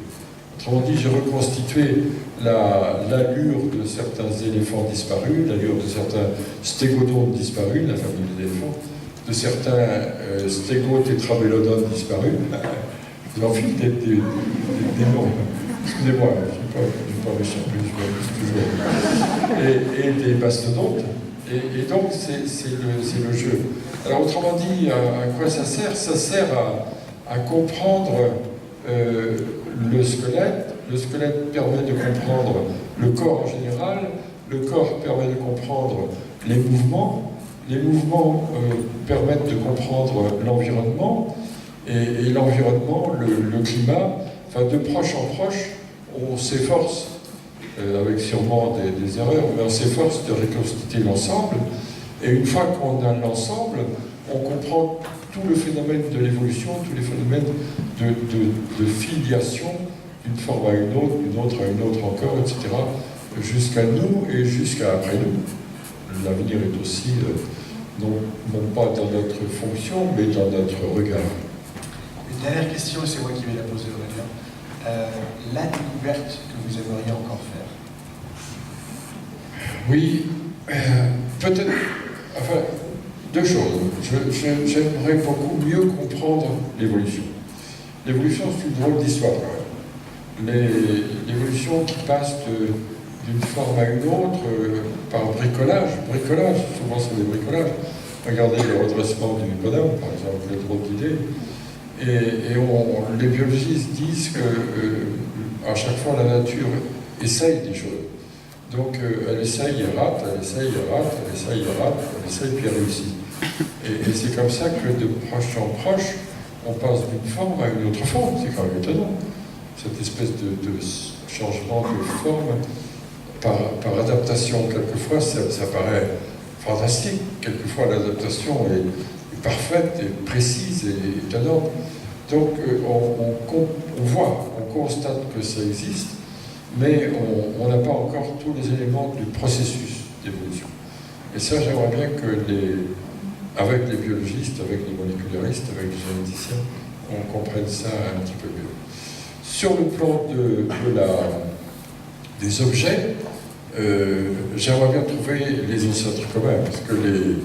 Autrement dit, j'ai reconstitué l'allure de certains éléphants disparus, l'allure de certains stégodontes disparus, la famille des éléphants, de certains stégotétrabélodontes disparus. Je m'en fiche des noms. Excusez-moi, je ne suis pas méchant, toujours. Et des mastodontes. Et donc, c'est le jeu. Alors, autrement dit, à quoi ça sert? Ça sert à comprendre le squelette. Le squelette permet de comprendre le corps en général. Le corps permet de comprendre les mouvements. Les mouvements permettent de comprendre l'environnement. Et l'environnement, le climat, enfin, de proche en proche, on s'efforce, avec sûrement des erreurs, mais on s'efforce de reconstituer l'ensemble. Et une fois qu'on a l'ensemble, on comprend tout le phénomène de l'évolution, tous les phénomènes de filiation d'une forme à une autre, d'une autre à une autre encore, etc., jusqu'à nous et jusqu'à après nous. L'avenir est aussi, non pas dans notre fonction, mais dans notre regard. Une dernière question, et c'est moi qui vais la poser, Aurélien. La découverte que vous aimeriez encore faire? Oui, peut-être, enfin, 2 choses. J'aimerais beaucoup mieux comprendre l'évolution. L'évolution, c'est une drôle d'histoire, quand même. L'évolution qui passe d'une forme à une autre par bricolage. Bricolage, souvent c'est des bricolages. Regardez le redressement du bonhomme, par exemple, le drôle d'idée. Et les biologistes disent que à chaque fois la nature essaye des choses. Donc elle essaye, elle rate, elle essaye, elle rate, elle essaye, elle rate, elle essaye, puis elle réussit. Et c'est comme ça que de proche en proche, on passe d'une forme à une autre forme. C'est quand même étonnant. Cette espèce de changement de forme par adaptation. Quelquefois, ça paraît fantastique. Quelquefois, l'adaptation est parfaite, et précise et étonnante. Donc, on voit, on constate que ça existe, mais on n'a pas encore tous les éléments du processus d'évolution. Et ça, j'aimerais bien que avec les biologistes, avec les molécularistes, avec les généticiens, on comprenne ça un petit peu mieux. Sur le plan des objets, j'aimerais bien trouver les ancêtres communs, parce que les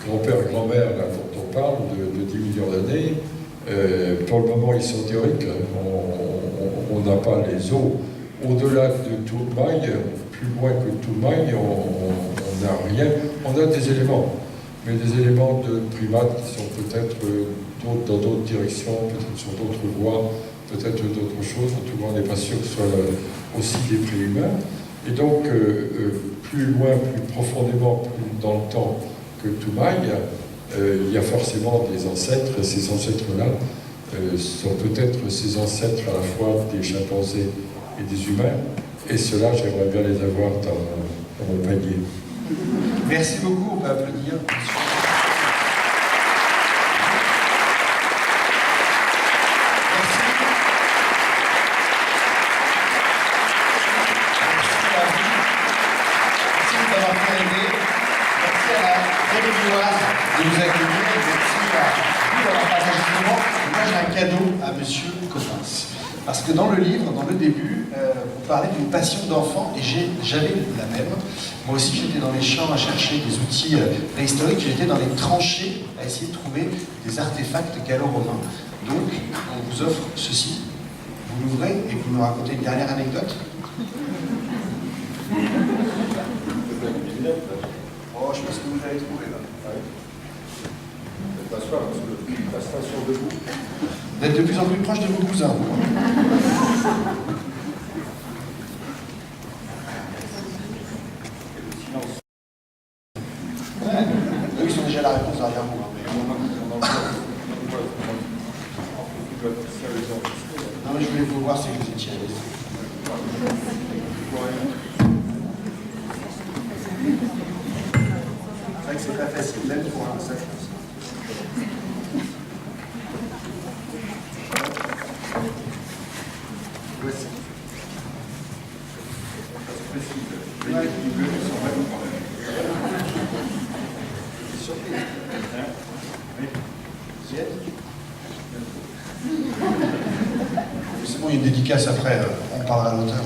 grands-pères et grand-mères dont on parle de 10 millions d'années, pour le moment ils sont théoriques, on n'a pas les os. Au-delà de Tourmaille, plus loin que Tourmaille, on n'a rien. On a des éléments, mais des éléments de primates qui sont peut-être dans d'autres directions, peut-être sur d'autres voies, peut-être d'autres choses. En tout cas, on n'est pas sûr que ce soit aussi des préhumains. Et donc, plus loin, plus profondément, plus dans le temps que Tourmaille, il y a forcément des ancêtres, et ces ancêtres-là sont peut-être ces ancêtres à la fois des chimpanzés et des humains, et ceux-là, j'aimerais bien les avoir dans mon panier. Merci beaucoup, on peut applaudir. De nous accueillir, merci à vous d'avoir partagé ce moment. Et moi j'ai un cadeau à Monsieur Coppens. Parce que dans le livre, dans le début, vous parlez d'une passion d'enfant, et j'avais la même. Moi aussi j'étais dans les champs à chercher des outils préhistoriques, j'étais dans les tranchées à essayer de trouver des artefacts gallo-romains. Donc on vous offre ceci, vous l'ouvrez et vous nous racontez une dernière anecdote. Oh, je pense que vous allez trouver là. Vous êtes de plus en plus proche de vos cousins, vous. Ouais. Eux, ils sont déjà la réponse derrière vous. Non, mais je voulais vous voir si vous étiez à l'aise. C'est vrai que c'est pas facile, même pour un sac. Voici. C'est bon, il y a une dédicace après, on parlera à l'auteur.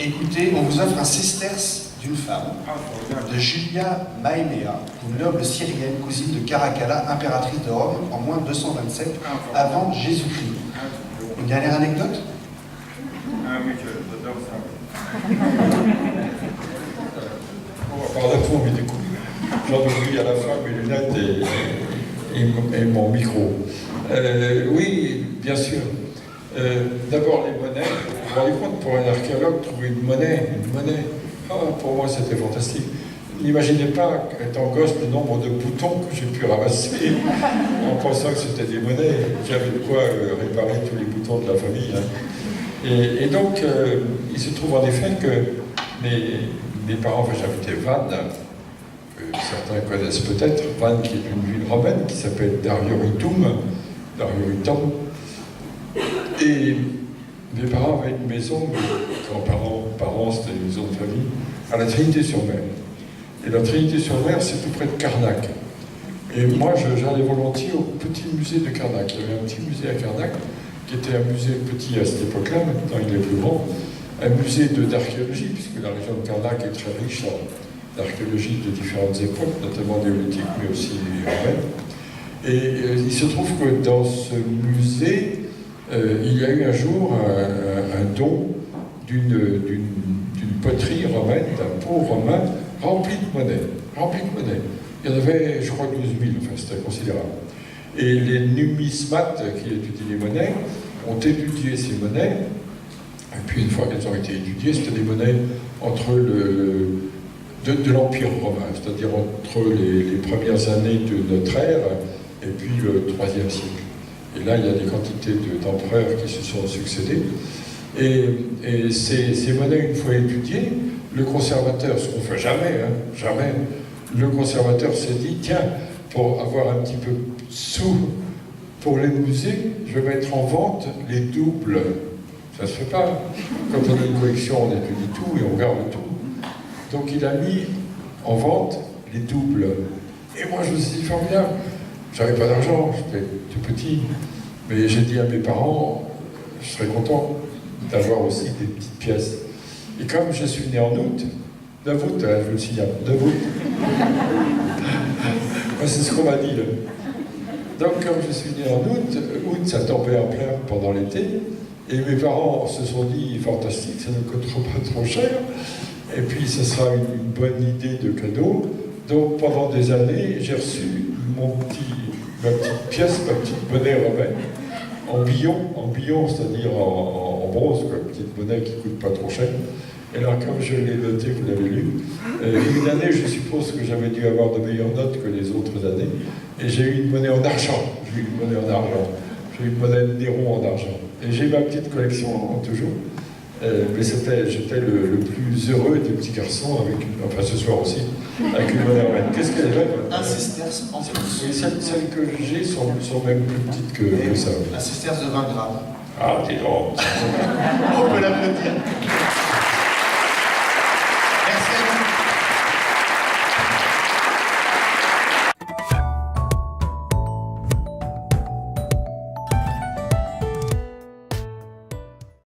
Écoutez, on vous offre un sesterce d'une femme, de Julia Maenea, une noble syrienne, cousine de Caracalla, impératrice de Rome, en moins 227 avant Jésus-Christ. Une dernière anecdote? Ah oui, j'adore ça. Par la fois, mes découpes. J'en oublie à la fin mes lunettes et mon micro. Oui, bien sûr. D'abord les monnaies. Vous vous rendez compte, pour un archéologue, trouver une monnaie, pour moi c'était fantastique. N'imaginez pas, étant gosse, le nombre de boutons que j'ai pu ramasser en pensant que c'était des monnaies. J'avais de quoi réparer tous les boutons de la famille. Hein. Et donc, il se trouve en effet que mes parents, j'habitais Vannes, que certains connaissent peut-être, Vannes qui est une ville romaine qui s'appelle Darioritum. Et mes parents avaient une maison, mes grands-parents, parents, c'était une maison de famille, à la Trinité-sur-Mer. Et la Trinité-sur-Mer, c'est tout près de Carnac. Et moi, j'allais volontiers au petit musée de Carnac. Il y avait un petit musée à Carnac, qui était un musée petit à cette époque-là, maintenant il est plus grand, un musée d'archéologie, puisque la région de Carnac est très riche d'archéologie de différentes époques, notamment néolithiques, mais aussi romaines. Et il se trouve que dans ce musée, il y a eu un jour un don d'une poterie romaine, d'un pot romain rempli de monnaie, rempli de monnaie. Il y en avait, je crois, 12 000, enfin c'était considérable. Et les numismates qui étudient les monnaies ont étudié ces monnaies, et puis une fois qu'elles ont été étudiées, c'était des monnaies entre de l'Empire romain, c'est-à-dire entre les premières années de notre ère et puis le IIIe siècle. Et là, il y a des quantités d'empereurs qui se sont succédés. Et ces monnaies, une fois étudiées, le conservateur, ce qu'on fait jamais, jamais, le conservateur s'est dit, tiens, pour avoir un petit peu de sous pour les musées, je vais mettre en vente les doubles. Ça se fait pas. Quand on a une collection, on étudie tout et on garde tout. Donc il a mis en vente les doubles. Et moi, je me suis dit, formidable. J'avais pas d'argent, j'étais tout petit. Mais j'ai dit à mes parents, je serais content d'avoir aussi des petites pièces. Et comme je suis né en août, 9 août, je vous le signale, 9 août. C'est ce qu'on m'a dit, là. Donc, comme je suis né en août, ça tombait en plein pendant l'été, et mes parents se sont dit, fantastique, ça ne coûtera pas trop cher, et puis ce sera une bonne idée de cadeau. Donc, pendant des années, j'ai reçu ma petite pièce, ma petite monnaie romaine, en billon, c'est-à-dire en bronze, quoi, une petite monnaie qui ne coûte pas trop cher. Et alors, comme je l'ai noté, vous l'avez lu, une année, je suppose que j'avais dû avoir de meilleures notes que les autres années, et j'ai eu une monnaie en argent. J'ai eu une monnaie de Néron en argent. Et j'ai ma petite collection toujours. Mais j'étais le plus heureux des petits garçons, enfin ce soir aussi, avec une monnaie romaine. Qu'est-ce qu'elle est? Un sesterce en plus. Oui, celles que j'ai sont même plus petites que ça. Un sesterce de 20 grammes. Ah, dis donc.